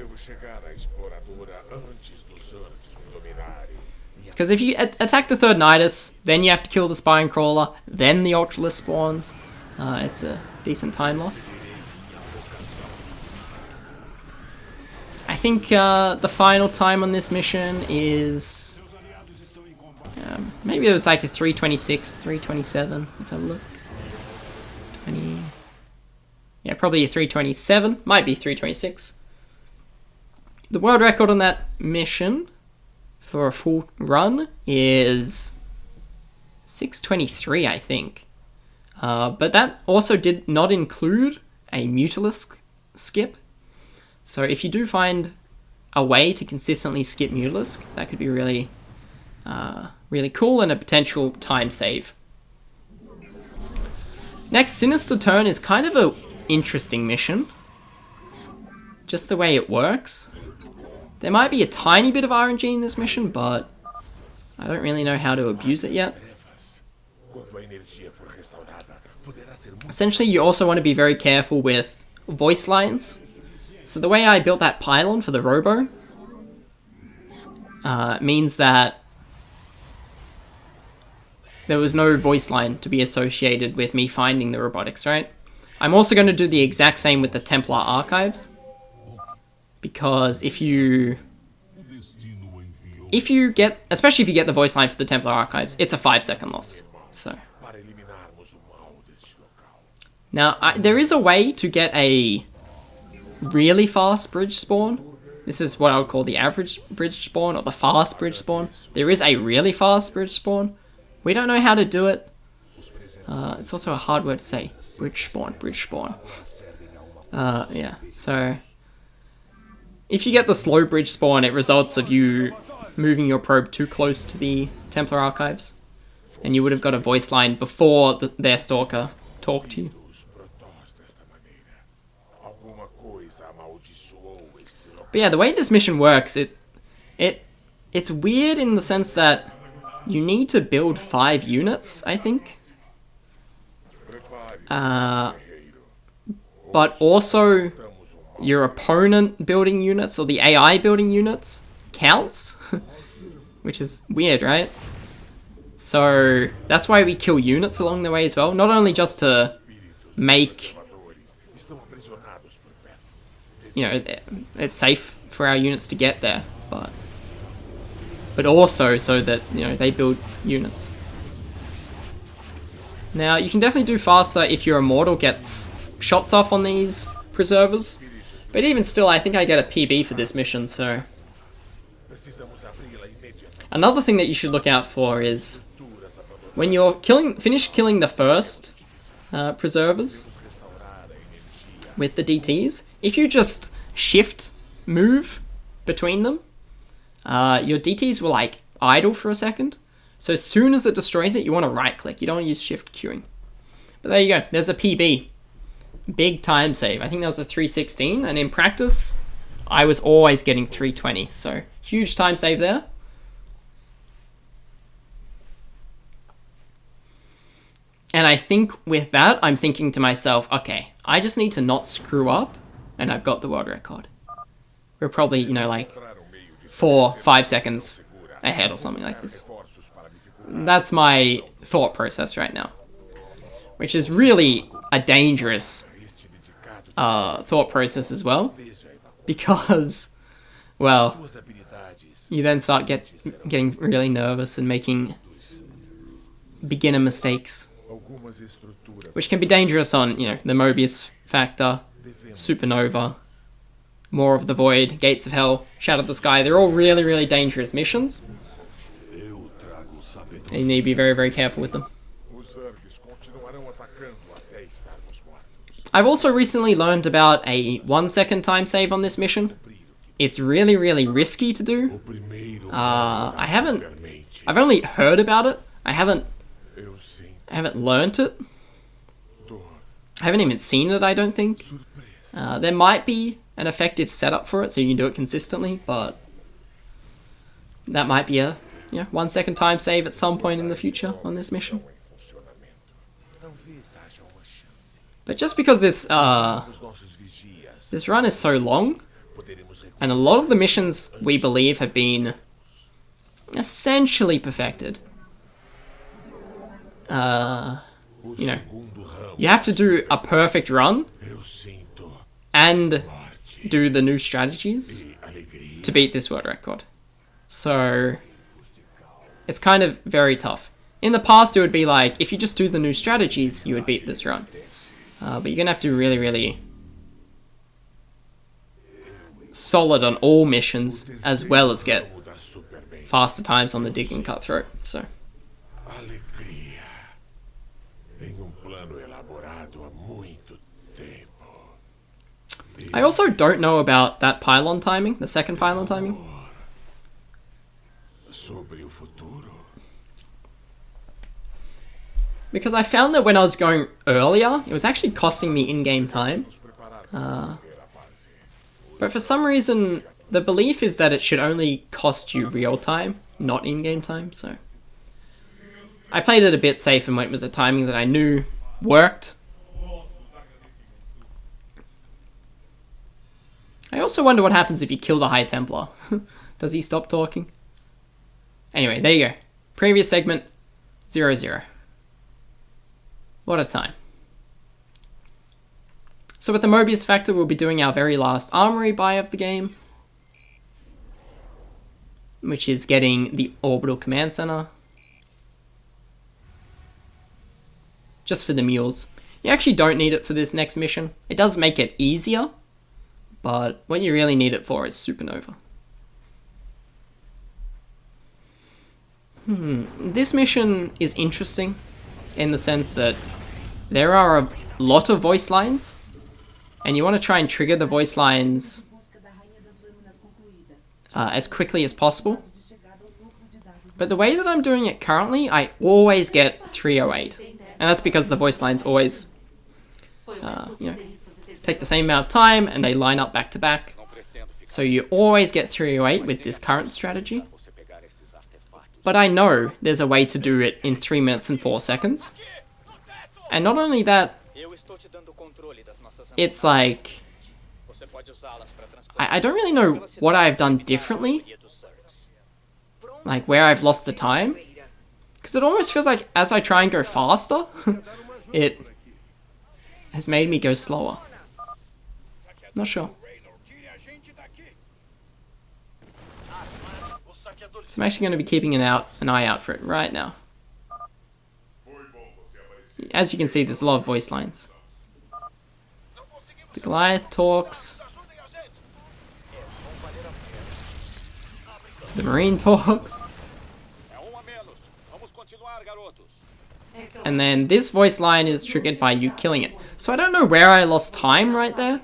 Because if you attack the 3rd Nidus, then you have to kill the Spinecrawler, then the Ultralisk spawns. It's a decent time loss. I think the final time on this mission is... maybe it was like a 3:26, 3:27. Let's have a look. 20... Yeah, probably a 3:27. Might be 3:26. The world record on that mission for a full run is 6:23, I think. But that also did not include a Mutalisk skip. So if you do find a way to consistently skip Mutalisk, that could be really, really cool and a potential time save. Next, Sinister Turn is kind of an interesting mission. Just the way it works. There might be a tiny bit of RNG in this mission, but I don't really know how to abuse it yet. Essentially, you also want to be very careful with voice lines. So the way I built that pylon for the Robo means that there was no voice line to be associated with me finding the robotics, right? I'm also going to do the exact same with the Templar archives, because if you get, especially if you get the voice line for the Templar archives, it's a 5-second loss. So now there is a way to get a really fast bridge spawn. This is what I would call the average bridge spawn, or the fast bridge spawn. There is a really fast bridge spawn. We don't know how to do it. It's also a hard word to say. Bridge spawn, bridge spawn. Yeah, so if you get the slow bridge spawn, it results of you moving your probe too close to the Templar archives, and you would have got a voice line before their stalker talked to you. But yeah, the way this mission works, it's weird in the sense that you need to build 5 units, I think. But also your opponent building units, or the AI building units, counts. Which is weird, right? So that's why we kill units along the way as well. Not only just to make, you know, it's safe for our units to get there, but also so that, you know, they build units. Now, you can definitely do faster if your Immortal gets shots off on these preservers, but even still, I think I get a PB for this mission, so... Another thing that you should look out for is, when you're finish killing the first preservers with the DTs, if you just shift move between them, your DTs will like idle for a second. So as soon as it destroys it, you want to right click. You don't want to use shift queuing. But there you go. There's a PB. Big time save. I think that was a 316, and in practice, I was always getting 320. So huge time save there. And I think with that, I'm thinking to myself, okay, I just need to not screw up, and I've got the world record. We're probably, you know, like 4-5 seconds ahead or something like this. That's my thought process right now, which is really a dangerous thought process as well, because, well, you then start getting really nervous and making beginner mistakes, which can be dangerous on, you know, the Mobius Factor, Supernova, More of the Void, Gates of Hell, Shadow of the Sky. They're all really, really dangerous missions, and you need to be very, very careful with them. I've also recently learned about a 1-second time save on this mission. It's really, really risky to do. I've only heard about it. I haven't learnt it. I haven't even seen it, I don't think. There might be an effective setup for it, so you can do it consistently, but that might be a 1-second time save at some point in the future on this mission. But just because this run is so long, and a lot of the missions, we believe, have been essentially perfected. You know, you have to do a perfect run and do the new strategies to beat this world record. So it's kind of very tough. In the past, it would be like, if you just do the new strategies, you would beat this run. But you're going to have to do really, really solid on all missions, as well as get faster times on the Dig and Cutthroat. So I also don't know about that pylon timing, the second pylon timing. Because I found that when I was going earlier, it was actually costing me in-game time. But for some reason, the belief is that it should only cost you real time, not in-game time, so I played it a bit safe and went with the timing that I knew worked. I also wonder what happens if you kill the High Templar. Does he stop talking? Anyway, there you go. Previous segment, 0-0. What a time. So with the Mobius Factor, we'll be doing our very last armory buy of the game, which is getting the Orbital Command Center. Just for the mules. You actually don't need it for this next mission. It does make it easier, but what you really need it for is Supernova. This mission is interesting in the sense that there are a lot of voice lines, and you want to try and trigger the voice lines as quickly as possible. But the way that I'm doing it currently, I always get 308. And that's because the voice lines always, take the same amount of time and they line up back to back. So you always get 308 with this current strategy. But I know there's a way to do it in 3 minutes and 4 seconds. And not only that, it's like, I don't really know what I've done differently, like where I've lost the time, because it almost feels like as I try and go faster, it has made me go slower. Not sure. So I'm actually going to be keeping an eye out for it right now. As you can see, there's a lot of voice lines. The Goliath talks. The Marine talks. And then this voice line is triggered by you killing it. So I don't know where I lost time right there.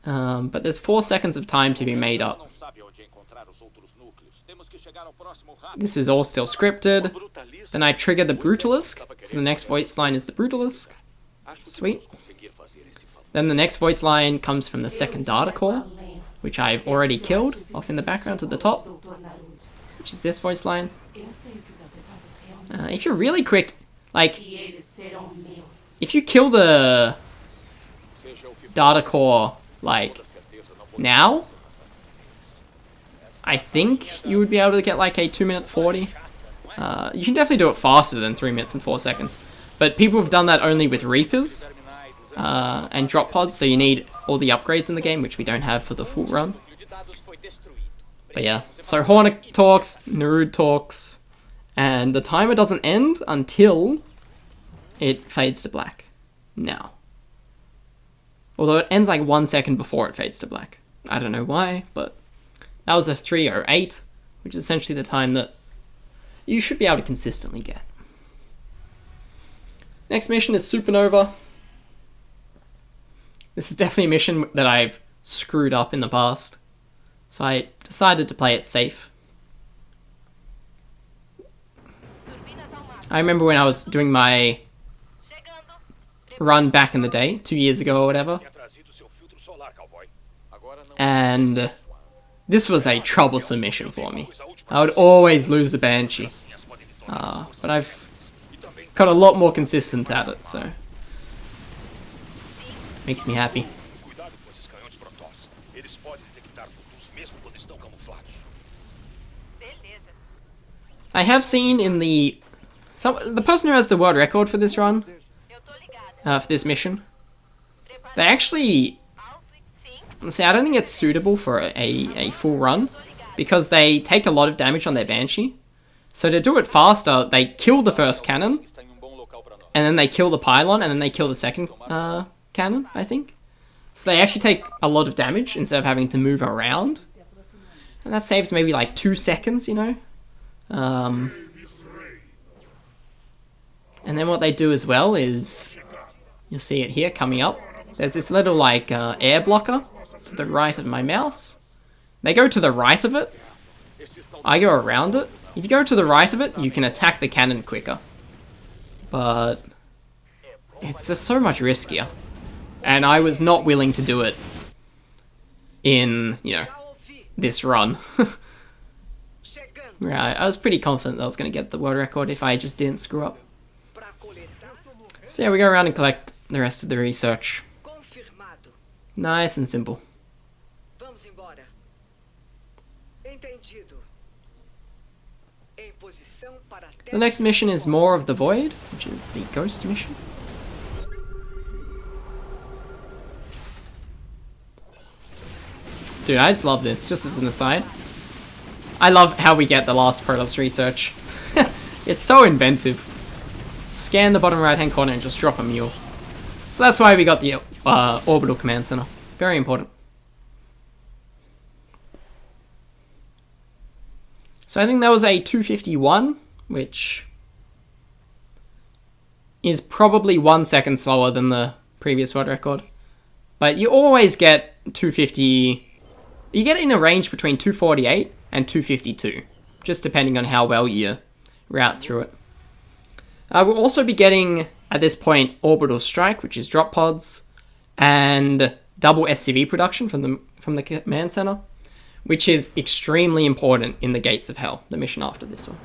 But there's 4 seconds of time to be made up. This is all still scripted. Then I trigger the Brutalisk. So the next voice line is the Brutalisk. Sweet. Then the next voice line comes from the second data core, which I've already killed off in the background to the top, which is this voice line. If you're really quick, like, if you kill the data core, like, now, I think you would be able to get like a 2 minute 40. You can definitely do it faster than 3 minutes and 4 seconds. But people have done that only with Reapers and drop pods, so you need all the upgrades in the game, which we don't have for the full run. But yeah, so Hornet talks, Nerud talks, and the timer doesn't end until it fades to black. Now. Although it ends like 1 second before it fades to black. I don't know why, but that was a 308, which is essentially the time that you should be able to consistently get. Next mission is Supernova. This is definitely a mission that I've screwed up in the past, so I decided to play it safe. I remember when I was doing my run back in the day, 2 years ago or whatever, and this was a troublesome mission for me. I would always lose a Banshee, but I've got a lot more consistent at it, so makes me happy. I have seen in the person who has the world record for this run, for this mission, they actually, let's see, I don't think it's suitable for a full run, because they take a lot of damage on their Banshee. So to do it faster, they kill the first cannon, and then they kill the pylon, and then they kill the second cannon, I think. So they actually take a lot of damage instead of having to move around. And that saves maybe like 2 seconds, you know? And then what they do as well is, you'll see it here coming up. There's this little like air blocker to the right of my mouse. They go to the right of it. I go around it. If you go to the right of it, you can attack the cannon quicker. But it's just so much riskier. And I was not willing to do it in, this run. Right, I was pretty confident that I was going to get the world record if I just didn't screw up. So yeah, we go around and collect the rest of the research. Nice and simple. The next mission is More of the Void, which is the Ghost mission. Dude, I just love this, just as an aside. I love how we get the last Protoss research. It's so inventive. Scan the bottom right hand corner and just drop a mule. So that's why we got the Orbital Command Center. Very important. So I think that was a 251, which is probably 1 second slower than the previous world record. But you always get 250... You get in a range between 248 and 252, just depending on how well you route through it. We'll also be getting, at this point, Orbital Strike, which is drop pods, and double SCV production from the command center, which is extremely important in the Gates of Hell, the mission after this one.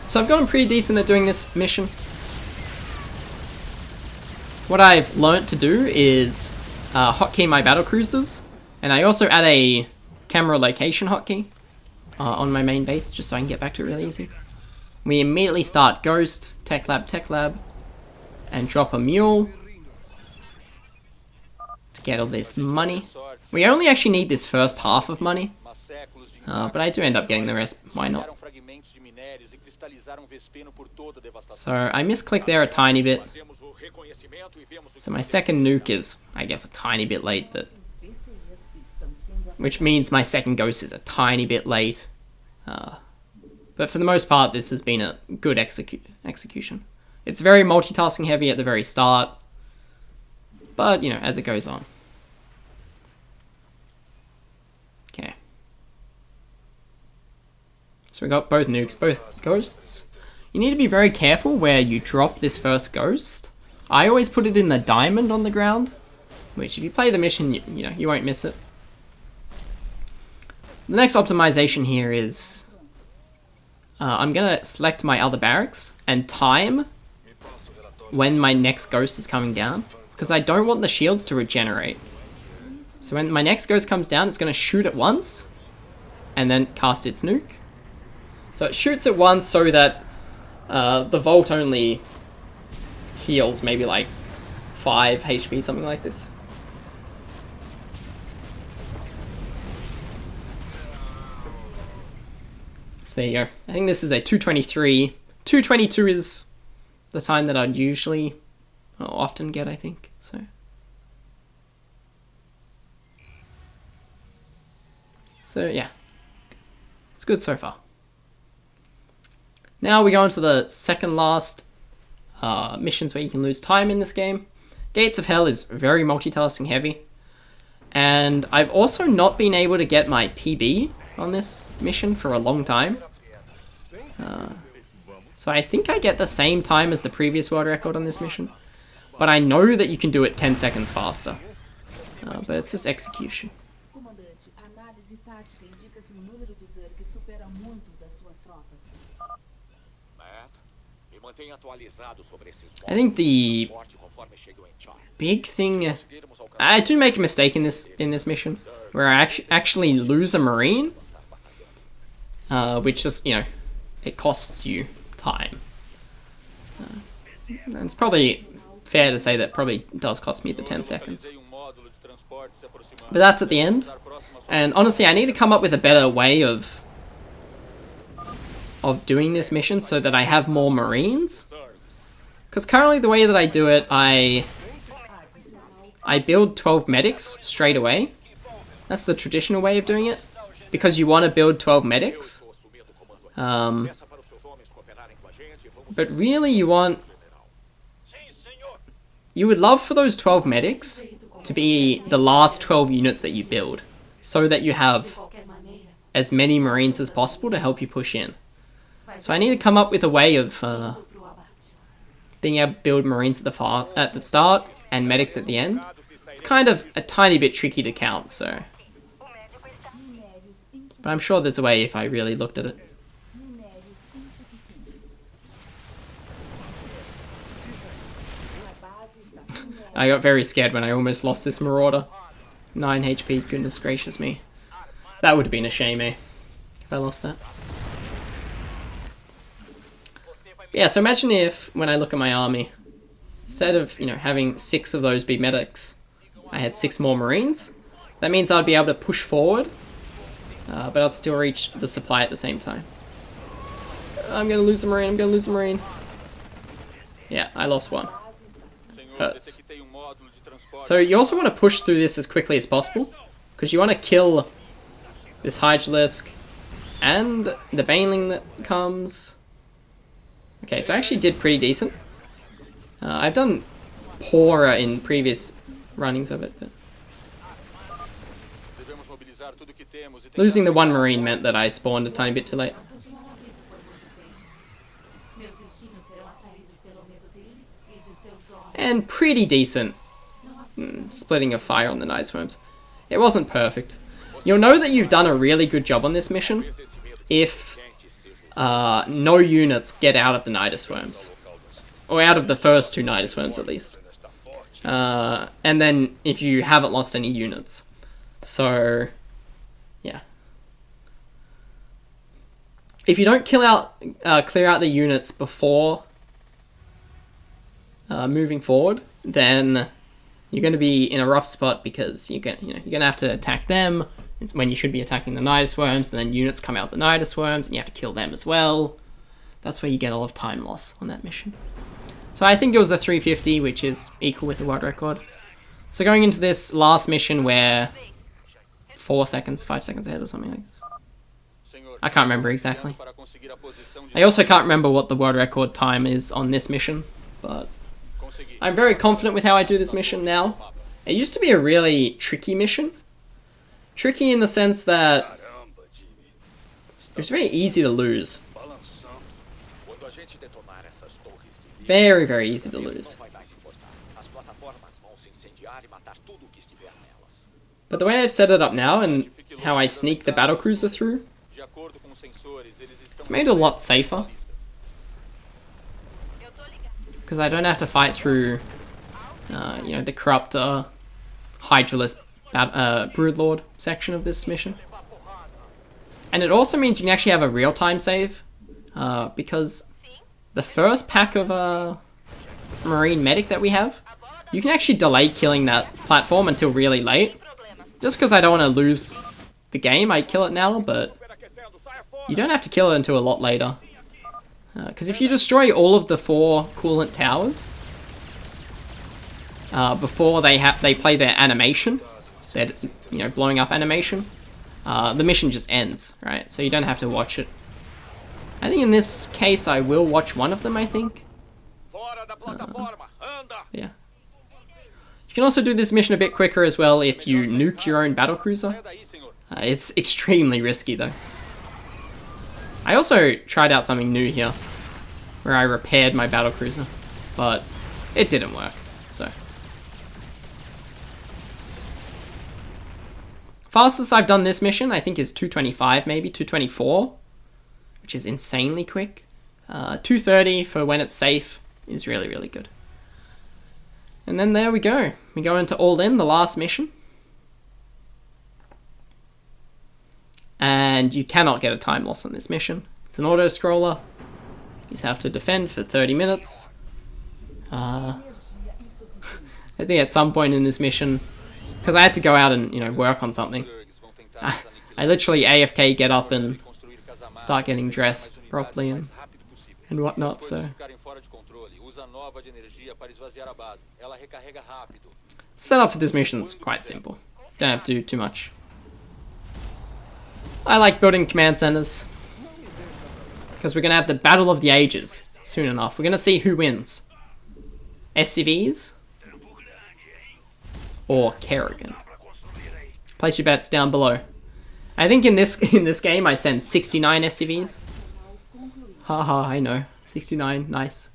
So I've gotten pretty decent at doing this mission. What I've learnt to do is hotkey my battle cruisers, and I also add a camera location hotkey on my main base, just so I can get back to it really easy. We immediately start Ghost, Tech Lab, and drop a mule to get all this money. We only actually need this first half of money, but I do end up getting the rest, why not? So I misclicked there a tiny bit. So my second nuke is, I guess, a tiny bit late, but... Which means my second Ghost is a tiny bit late. But for the most part, this has been a good execution. It's very multitasking heavy at the very start, but, you know, as it goes on. Okay. So we got both nukes, both Ghosts. You need to be very careful where you drop this first Ghost. I always put it in the diamond on the ground, which if you play the mission, you know, you won't miss it. The next optimization here is I'm going to select my other barracks and time when my next Ghost is coming down, because I don't want the shields to regenerate. So when my next Ghost comes down, it's going to shoot it once and then cast its nuke. So it shoots it once so that the Volt only heals maybe like 5 HP, something like this. So there you go. I think this is a 223. 222 is the time that I'd usually often get, I think. So yeah, it's good so far. Now we go on to the second last missions where you can lose time in this game. Gates of Hell is very multitasking heavy, and I've also not been able to get my PB on this mission for a long time. So I think I get the same time as the previous world record on this mission, but I know that you can do it 10 seconds faster. But it's just execution. I think the big thing, I do make a mistake in this mission where I actually lose a Marine, which just, you know, it costs you time. And it's probably fair to say that probably does cost me the 10 seconds. But that's at the end, and honestly I need to come up with a better way of doing this mission so that I have more Marines. Because currently the way that I do it, I build 12 medics straight away. That's the traditional way of doing it, because you want to build 12 medics. But really you would love for those 12 medics to be the last 12 units that you build, so that you have as many Marines as possible to help you push in. So I need to come up with a way of being able to build Marines at the start and medics at the end. It's kind of a tiny bit tricky to count, so... But I'm sure there's a way if I really looked at it. I got very scared when I almost lost this Marauder. 9 HP, goodness gracious me. That would have been a shame, eh? If I lost that. Yeah, so imagine if, when I look at my army, instead of, you know, having 6 of those be medics, I had 6 more Marines. That means I'd be able to push forward, but I'd still reach the supply at the same time. I'm gonna lose a Marine, I'm gonna lose a Marine. Yeah, I lost one. Hurts. So you also want to push through this as quickly as possible, because you want to kill this Hydralisk and the Baneling that comes. Okay, so I actually did pretty decent. I've done poorer in previous runnings of it, but losing the 1 Marine meant that I spawned a tiny bit too late. And pretty decent splitting of fire on the Night Swarms. It wasn't perfect. You'll know that you've done a really good job on this mission if no units get out of the Night Swarms. Or out of the first 2 Night Swarms at least. And then if you haven't lost any units. So, yeah. If you don't clear out the units before moving forward, then you're going to be in a rough spot, because you're going to have to attack them. It's when you should be attacking the Night Swarms, and then units come out the Night Swarms, and you have to kill them as well. That's where you get a lot of time loss on that mission. So I think it was a 350, which is equal with the world record. So going into this last mission, where 5 seconds ahead or something like this. I can't remember exactly. I also can't remember what the world record time is on this mission, but I'm very confident with how I do this mission now. It used to be a really tricky mission. Tricky in the sense that it was very easy to lose. Very, very easy to lose. But the way I've set it up now, and how I sneak the battlecruiser through, it's made it a lot safer. Because I don't have to fight through, you know, the corrupt Hydralisk Broodlord section of this mission. And it also means you can actually have a real-time save, because the first pack of Marine Medic that we have, you can actually delay killing that platform until really late. Just because I don't want to lose the game, I kill it now, but you don't have to kill it until a lot later. Because if you destroy all of the 4 coolant towers before they play their animation, their blowing up animation, the mission just ends, right? So you don't have to watch it. I think in this case I will watch one of them. I think. Yeah. You can also do this mission a bit quicker as well if you nuke your own battlecruiser. It's extremely risky though. I also tried out something new here, where I repaired my battlecruiser, but it didn't work, so. Fastest I've done this mission, I think, is 225, maybe 224, which is insanely quick. 230 for when it's safe is really, really good. And then there we go. We go into All In, the last mission. And you cannot get a time loss on this mission. It's an auto-scroller. You just have to defend for 30 minutes. I think at some point in this mission, because I had to go out and work on something, I literally AFK get up and start getting dressed properly and whatnot. So setup for this mission is quite simple. Don't have to do too much. I like building command centers, because we're going to have the Battle of the Ages soon enough. We're going to see who wins. SCVs or Kerrigan. Place your bets down below. I think in this game I send 69 SCVs. Haha, I know. 69, nice.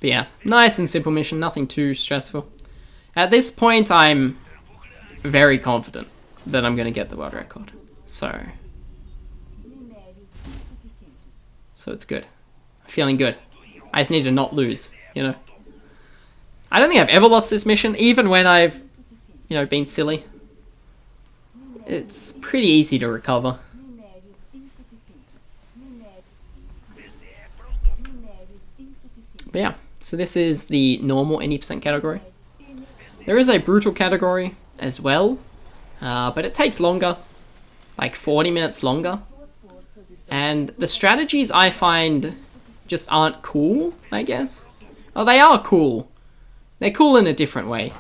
But yeah, nice and simple mission, nothing too stressful. At this point, I'm very confident that I'm going to get the world record. So it's good. I'm feeling good. I just need to not lose, I don't think I've ever lost this mission, even when I've, you know, been silly. It's pretty easy to recover. But yeah, so this is the normal 80% category. There is a brutal category as well, but it takes longer, like 40 minutes longer. And the strategies I find just aren't cool, I guess. Oh, they are cool. They're cool in a different way.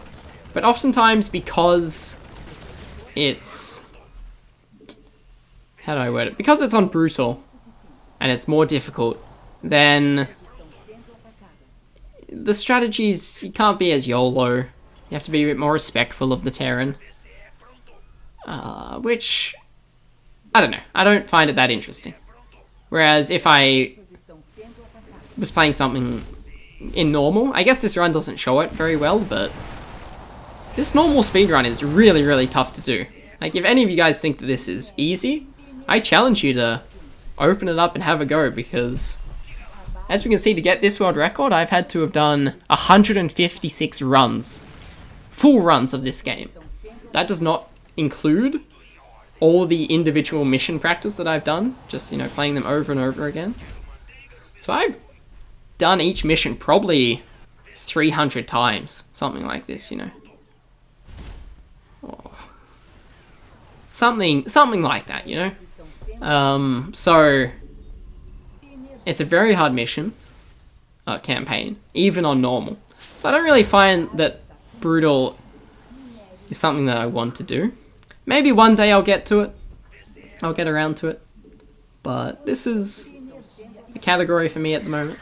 But oftentimes because it's... how do I word it? Because it's on brutal, and it's more difficult, then the strategies, you can't be as YOLO. You have to be a bit more respectful of the Terran. Which, I don't know. I don't find it that interesting. Whereas if I was playing something in normal, I guess this run doesn't show it very well, but this normal speedrun is really, really tough to do. Like, if any of you guys think that this is easy, I challenge you to open it up and have a go, because as we can see, to get this world record, I've had to have done 156 runs. Full runs of this game. That does not include all the individual mission practice that I've done, just, you know, playing them over and over again. So I've done each mission probably 300 times, something like this, you know. Oh. Something like that, you know. So it's a very hard mission, campaign, even on normal. So I don't really find that brutal is something that I want to do. Maybe one day I'll get to it. I'll get around to it. But this is a category for me at the moment.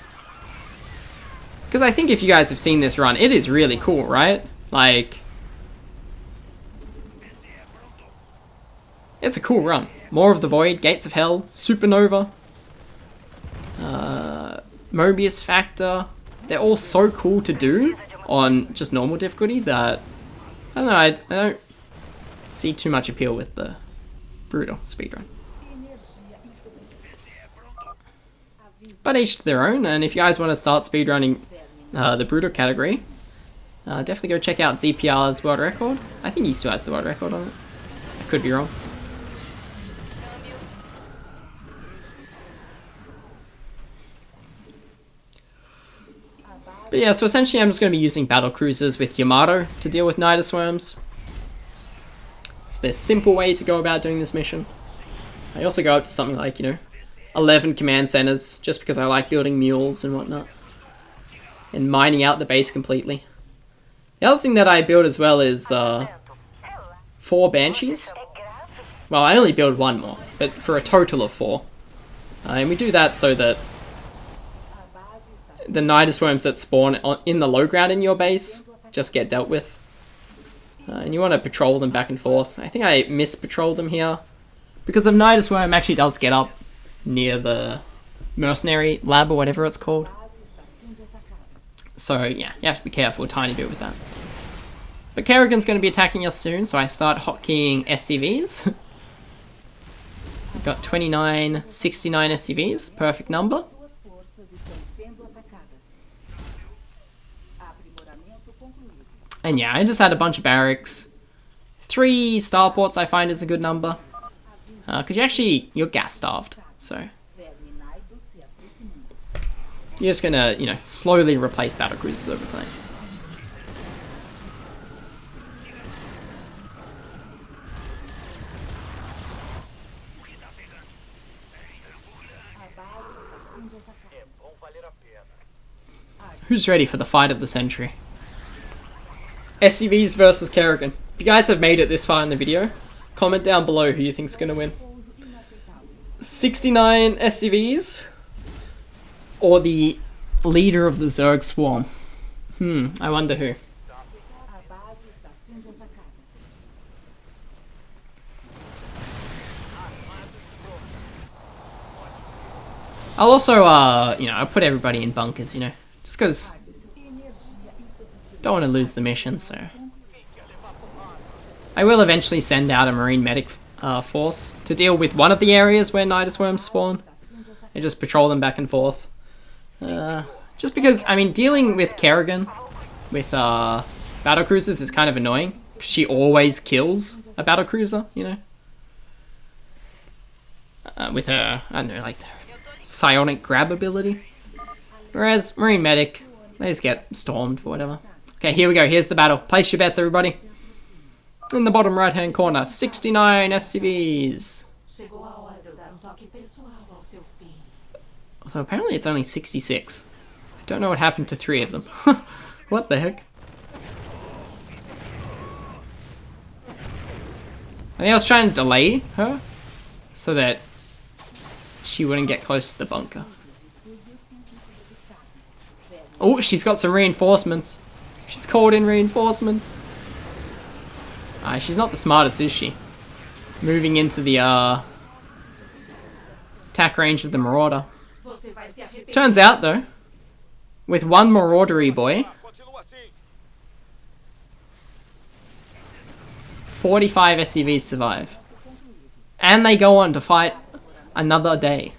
Because I think if you guys have seen this run, it is really cool, right? Like, it's a cool run. More of the Void, Gates of Hell, Supernova, Mobius Factor. They're all so cool to do on just normal difficulty that, I don't know, I don't see too much appeal with the brutal speedrun. But each to their own, and if you guys want to start speedrunning the brutal category, definitely go check out ZPR's world record. I think he still has the world record on it. I could be wrong. But yeah, so essentially I'm just going to be using battle cruisers with Yamato to deal with Nidus worms. It's the simple way to go about doing this mission. I also go up to something like, you know, 11 command centers, just because I like building mules and whatnot. And mining out the base completely. The other thing that I build as well is 4 Banshees. Well, I only build 1 more, but for a total of 4. And we do that so that the Nidus worms that spawn in the low ground in your base just get dealt with. And you want to patrol them back and forth. I think I mis-patrolled them here, because the Nidus worm actually does get up near the mercenary lab or whatever it's called. So yeah, you have to be careful a tiny bit with that. But Kerrigan's going to be attacking us soon, so I start hotkeying SCVs. I've got 29, 69 SCVs, perfect number. And yeah, I just had a bunch of barracks. 3 starports I find is a good number. Because you're gas starved, so you're just gonna, you know, slowly replace battle cruisers over time. Who's ready for the fight of the century? SCVs versus Kerrigan. If you guys have made it this far in the video, comment down below who you think's gonna win. 69 SCVs or the leader of the Zerg Swarm? I wonder who. I'll also, you know, I'll put everybody in bunkers, you know, just because don't want to lose the mission, so I will eventually send out a Marine medic force to deal with one of the areas where Nidus worms spawn and just patrol them back and forth. Just because, I mean, dealing with Kerrigan with battle cruisers is kind of annoying. She always kills a battle cruiser, you know? With her, I don't know, like, psionic grab ability. Whereas Marine Medic, they just get stormed or whatever. Okay, here we go. Here's the battle. Place your bets, everybody. In the bottom right-hand corner, 69 SCVs. Although apparently it's only 66. I don't know what happened to 3 of them. What the heck? I think I was trying to delay her so that she wouldn't get close to the bunker. Oh, she's got some reinforcements. She's called in reinforcements. She's not the smartest, is she? Moving into the attack range of the Marauder. Turns out, though, with one Maraudery boy, 45 SCVs survive. And they go on to fight another day.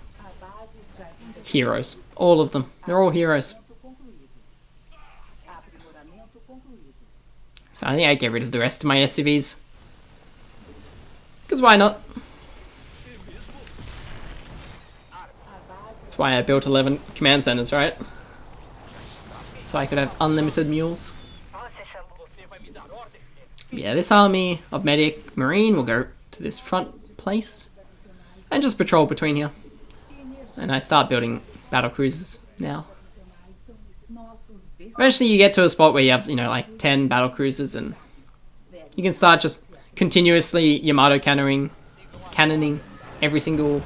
Heroes. All of them. They're all heroes. So I think I get rid of the rest of my SCVs. Because why not? That's why I built 11 command centers, right? So I could have unlimited mules. Yeah, this army of Medic Marine will go to this front place. And just patrol between here. And I start building battle cruisers now. Eventually you get to a spot where you have, you know, like 10 battle cruisers and you can start just continuously Yamato cannoning every single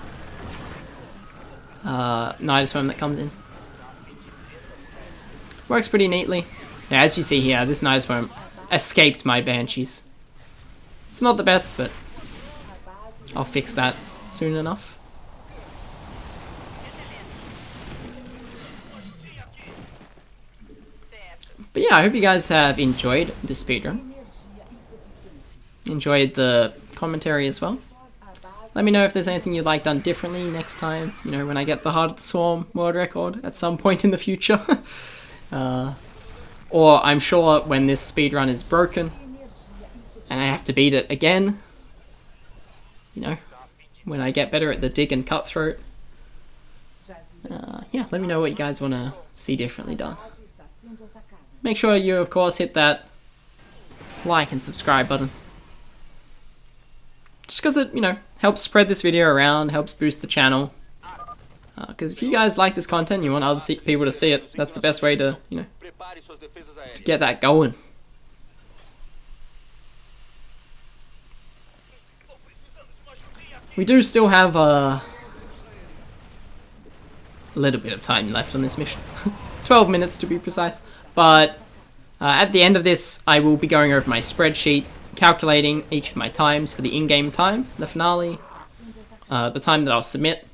Nidosworm that comes in. Works pretty neatly. Yeah, as you see here, this Nidosworm escaped my Banshees. It's not the best, but I'll fix that soon enough. But yeah, I hope you guys have enjoyed the speedrun. Enjoyed the commentary as well. Let me know if there's anything you'd like done differently next time, you know, when I get the Heart of the Swarm world record at some point in the future. Or I'm sure when this speedrun is broken and I have to beat it again, you know, when I get better at the Dig and Cutthroat. Yeah, let me know what you guys want to see differently done. Make sure you, of course, hit that like and subscribe button. Just because it, you know, helps spread this video around, helps boost the channel. Because if you guys like this content, you want other people to see it, that's the best way to, you know, to get that going. We do still have a little bit of time left on this mission. 12 minutes to be precise. But at the end of this, I will be going over my spreadsheet, calculating each of my times for the in-game time, the finale, the time that I'll submit,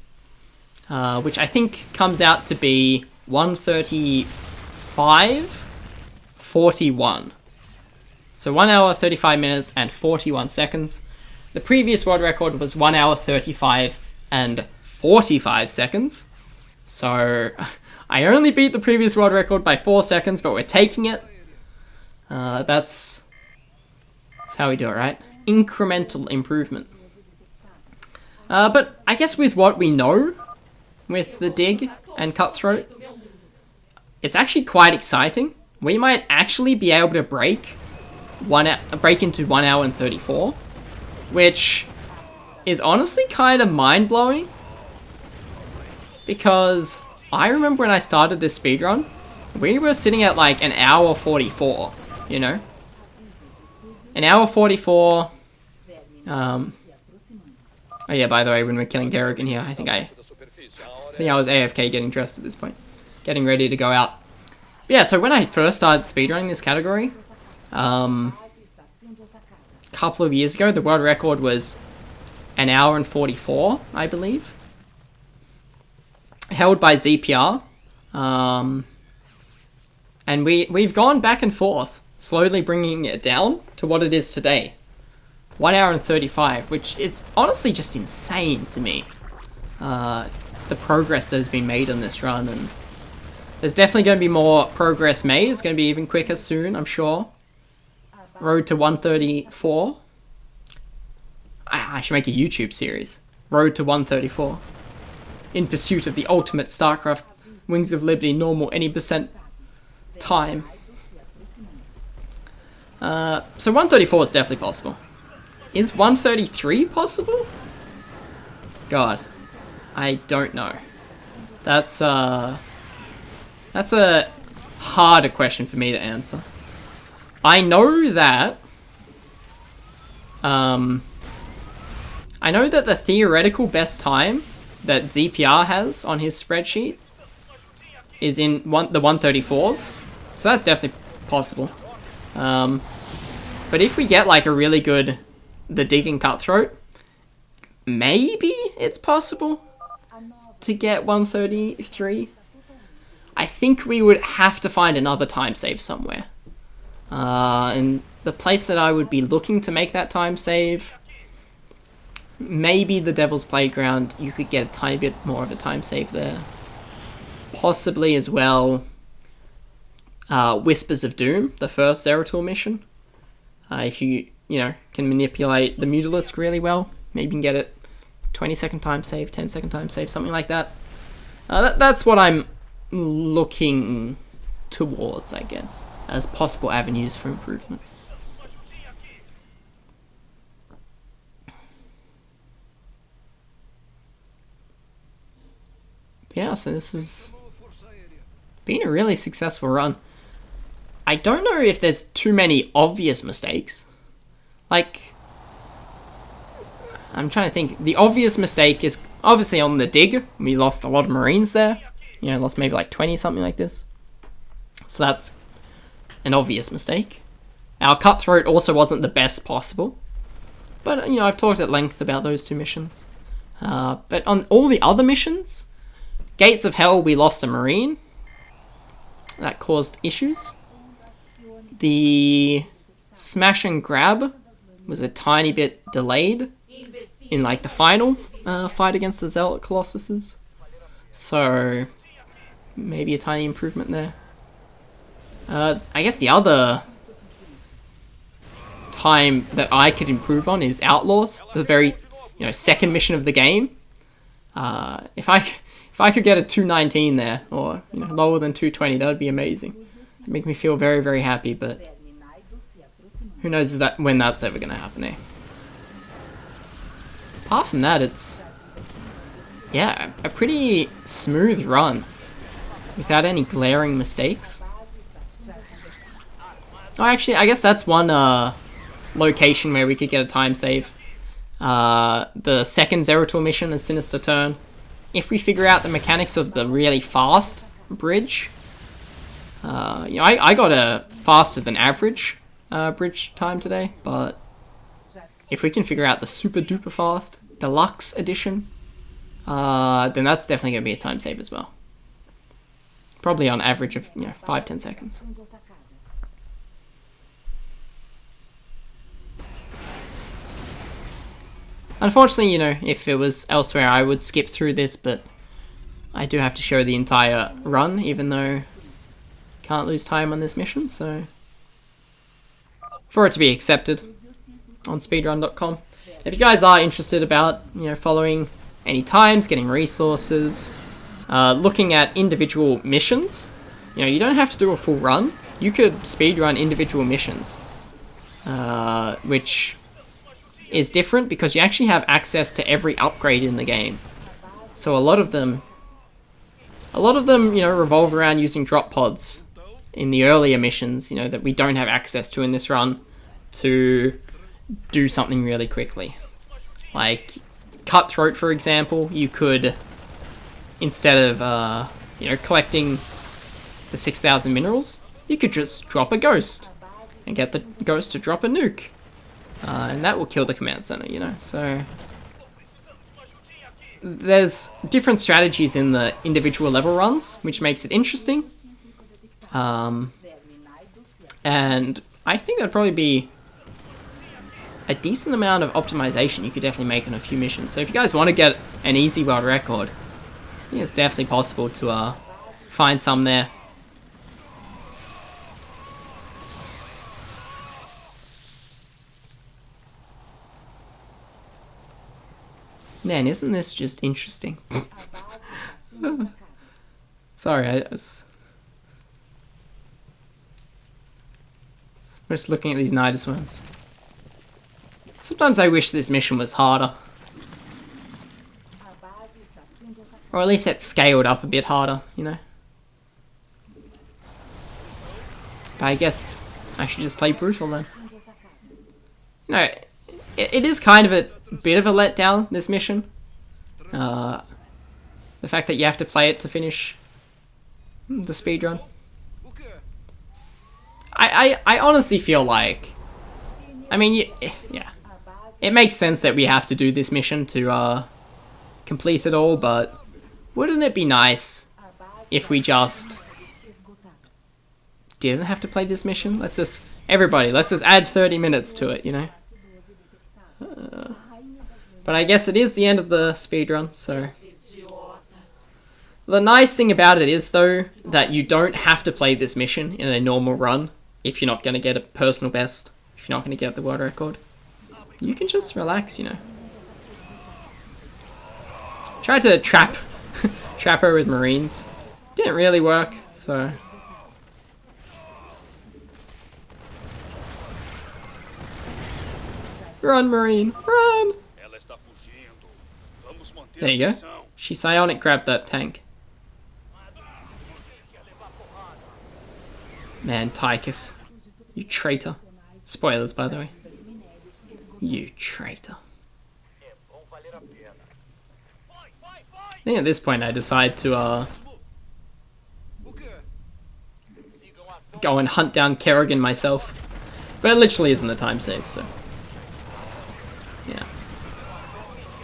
which I think comes out to be 1:35:41. So 1 hour, 35 minutes, and 41 seconds. The previous world record was 1 hour, 35, and 45 seconds. So I only beat the previous world record by 4 seconds, but we're taking it. That's how we do it, right? Incremental improvement. But I guess with what we know, with the Dig and Cutthroat, it's actually quite exciting. We might actually be able to break into 1 hour and 34, which is honestly kind of mind-blowing. Because I remember when I started this speedrun, we were sitting at like an hour 44, you know? An hour 44. Oh yeah, by the way, when we're killing Kerrigan here, I think I was AFK getting dressed at this point. Getting ready to go out. But yeah, so when I first started speedrunning this category, a couple of years ago, the world record was an hour and 44, I believe. Held by ZPR. And we've gone back and forth, slowly bringing it down to what it is today. 1 hour and 35, which is honestly just insane to me. The progress that has been made on this run, and There's definitely going to be more progress made. It's going to be even quicker soon, I'm sure. Road to 134. I should make a YouTube series. Road to 134. In pursuit of the ultimate StarCraft Wings of Liberty normal any percent time. So 134 is definitely possible. Is 133 possible? God, I don't know. That's a harder question for me to answer. I know that the theoretical best time that ZPR has on his spreadsheet is in the 134s, so that's definitely possible. But if we get like a really good the Dig and Cutthroat, maybe it's possible to get 133. I think we would have to find another time save somewhere. And the place that I would be looking to make that time save, maybe the Devil's Playground. You could get a tiny bit more of a time save there. Possibly as well Whispers of Doom, the first Zeratul mission. If you can manipulate the Mutalisk really well, maybe you can get it 20-second time save, 10-second time save, something like that. That's what I'm looking towards, I guess, as possible avenues for improvement. Yeah, so this has been a really successful run. I don't know if there's too many obvious mistakes. Like, I'm trying to think. The obvious mistake is obviously on the dig. We lost a lot of Marines there. Lost maybe like 20, something like this. So that's an obvious mistake. Our Cutthroat also wasn't the best possible. But, I've talked at length about those two missions. But on all the other missions, Gates of Hell, we lost a Marine. That caused issues. The Smash and Grab was a tiny bit delayed in like the final fight against the Zealot Colossuses. So maybe a tiny improvement there. I guess the other time that I could improve on is Outlaws, the very second mission of the game. If I could get a 219 there, or lower than 220, that would be amazing. It'd make me feel very, very happy, but who knows when that's ever going to happen, eh? Apart from that, it's a pretty smooth run without any glaring mistakes. Oh, actually, I guess that's one location where we could get a time save. The second Zeratul mission, a Sinister Turn. If we figure out the mechanics of the really fast bridge, I got a faster than average bridge time today, but if we can figure out the super duper fast deluxe edition, then that's definitely going to be a time save as well. Probably on average of 5-10 seconds. Unfortunately, if it was elsewhere, I would skip through this, but I do have to show the entire run, even though can't lose time on this mission, so for it to be accepted on speedrun.com. If you guys are interested about, following any times, getting resources, looking at individual missions, you don't have to do a full run. You could speedrun individual missions, which is different because you actually have access to every upgrade in the game. So a lot of them, revolve around using drop pods in the earlier missions, that we don't have access to in this run to do something really quickly. Like Cutthroat, for example, you could, instead of, collecting the 6,000 minerals, you could just drop a ghost and get the ghost to drop a nuke. And that will kill the command center, so there's different strategies in the individual level runs, which makes it interesting. And I think that'd probably be a decent amount of optimization you could definitely make on a few missions. So if you guys want to get an easy world record, I think it's definitely possible to find some there. Man, isn't this just interesting? Sorry, I was just looking at these Nidus ones. Sometimes I wish this mission was harder. Or at least it's scaled up a bit harder, you know? But I guess I should just play Brutal then. You know, it is kind of a bit of a letdown, this mission. The fact that you have to play it to finish the speedrun. I honestly feel like... I mean, yeah. It makes sense that we have to do this mission to complete it all, but wouldn't it be nice if we just didn't have to play this mission? Let's just... Everybody, let's just add 30 minutes to it, you know? But I guess it is the end of the speedrun, so... The nice thing about it is, though, that you don't have to play this mission in a normal run if you're not going to get a personal best, if you're not going to get the world record. You can just relax, you know. Tried to trap her with Marines. Didn't really work, so... Run, Marine, run! There you go. She psionic grabbed that tank. Man, Tychus. You traitor. Spoilers, by the way. You traitor. I think at this point I decide to go and hunt down Kerrigan myself. But it literally isn't a time save, so... Yeah.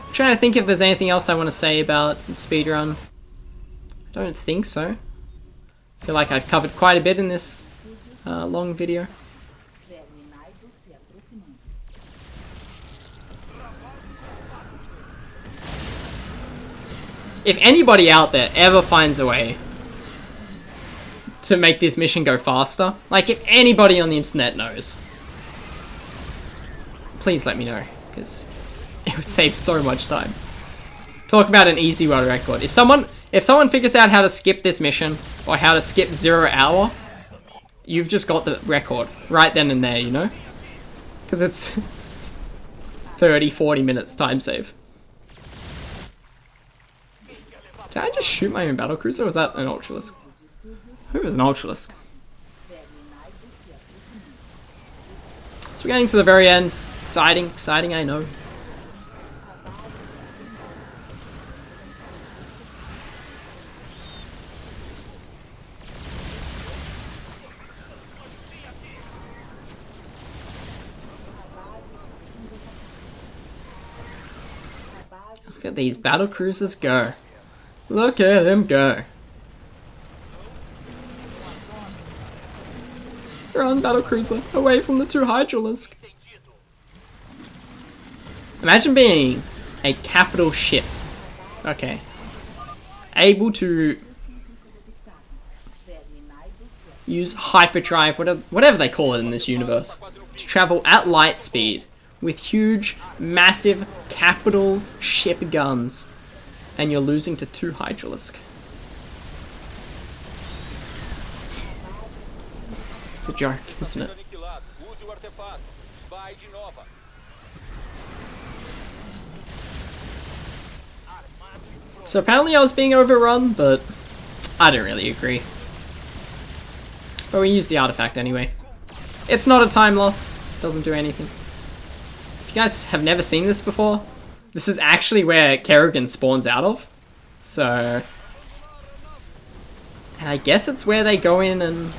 I'm trying to think if there's anything else I want to say about the speedrun. I don't think so. I feel like I've covered quite a bit in this long video. If anybody out there ever finds a way to make this mission go faster, like if anybody on the internet knows, please let me know, because it would save so much time. Talk about an easy world record. If someone figures out how to skip this mission, or how to skip 0 hour, you've just got the record right then and there, you know? Because it's 30-40 minutes time save. Did I just shoot my own battlecruiser, or was that an Ultralisk? Who was an Ultralisk? So we're getting to the very end. Exciting, exciting, I know. Look at these battlecruisers go. Look at them go. Run, battlecruiser, away from the 2 Hydralisk. Imagine being a capital ship. Okay. Able to use hyperdrive, whatever they call it in this universe, to travel at light speed with huge, massive, capital ship guns, and you're losing to 2 Hydralisk. It's a joke, isn't it? So apparently I was being overrun, but I don't really agree. But we use the artifact anyway. It's not a time loss, doesn't do anything. If you guys have never seen this before, this is actually where Kerrigan spawns out of. So... And I guess it's where they go in and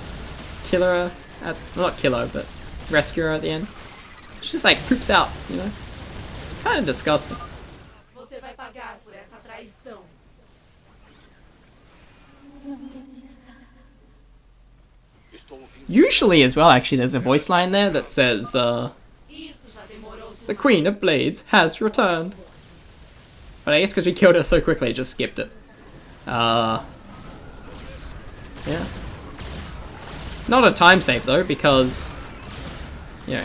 kill her at... Well, not kill her, but rescue her at the end. She just like poops out, you know? Kind of disgusting. Usually as well, actually, there's a voice line there that says, the Queen of Blades has returned. But I guess because we killed her so quickly, I just skipped it. Yeah. Not a time save though, because, you know,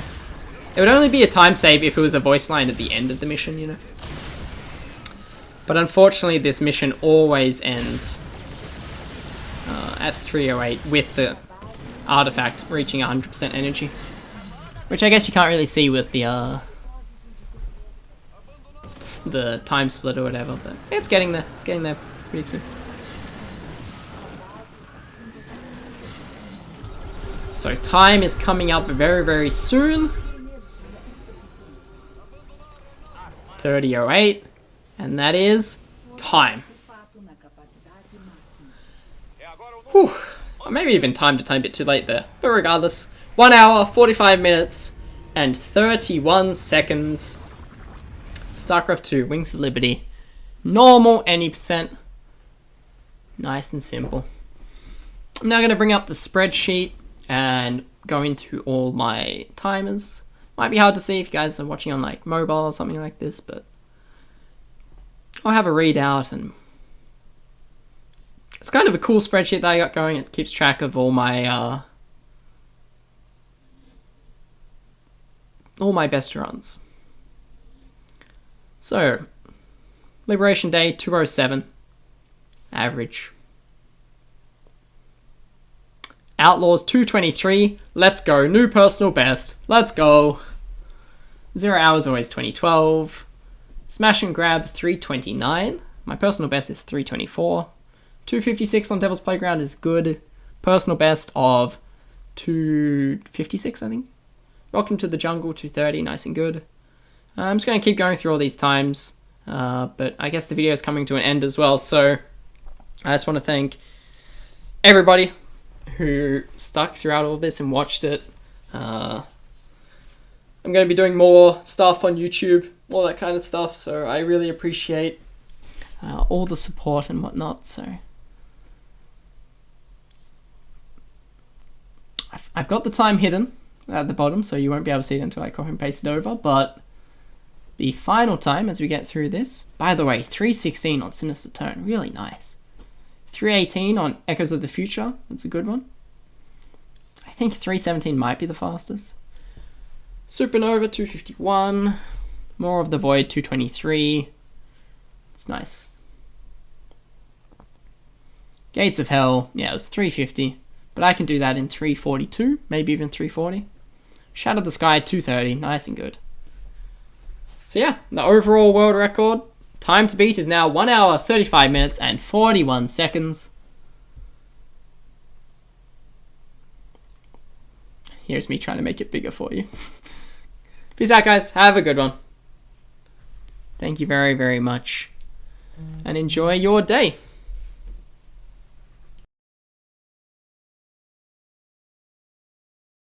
it would only be a time save if it was a voice line at the end of the mission, you know. But unfortunately, this mission always ends at 3:08 with the artifact reaching 100% energy, which I guess you can't really see with the time split or whatever, but it's getting there. It's getting there pretty soon. So time is coming up very, very soon. 30:08, and that is time. Whew. Or maybe even timed a tiny bit too late there, but regardless, 1 hour, 45 minutes, and 31 seconds. StarCraft 2, Wings of Liberty. Normal, any percent. Nice and simple. I'm now going to bring up the spreadsheet and go into all my timers. Might be hard to see if you guys are watching on like mobile or something like this, but I'll have a readout, and it's kind of a cool spreadsheet that I got going. It keeps track of all my best runs. So, Liberation Day 207, average. Outlaws 223, let's go. New personal best, let's go. 0 hours always 2012. Smash and Grab 329. My personal best is 324. 256 on Devil's Playground is good. Personal best of 256, I think. Welcome to the Jungle 230, nice and good. I'm just going to keep going through all these times, but I guess the video is coming to an end as well, so I just want to thank everybody who stuck throughout all this and watched it. I'm going to be doing more stuff on YouTube, all that kind of stuff, so I really appreciate all the support and whatnot. So I've got the time hidden at the bottom, so you won't be able to see it until I copy and paste it over, but the final time as we get through this, by the way, 316 on Sinister Tone, really nice. 318 on Echoes of the Future, that's a good one. I think 317 might be the fastest. Supernova 251, More of the Void 223, it's nice. Gates of Hell, yeah, it was 350, but I can do that in 342, maybe even 340. Shadow of the Sky 230, nice and good. So yeah, the overall world record time to beat is now 1 hour, 35 minutes, and 41 seconds. Here's me trying to make it bigger for you. Peace out, guys. Have a good one. Thank you very, very much. And enjoy your day.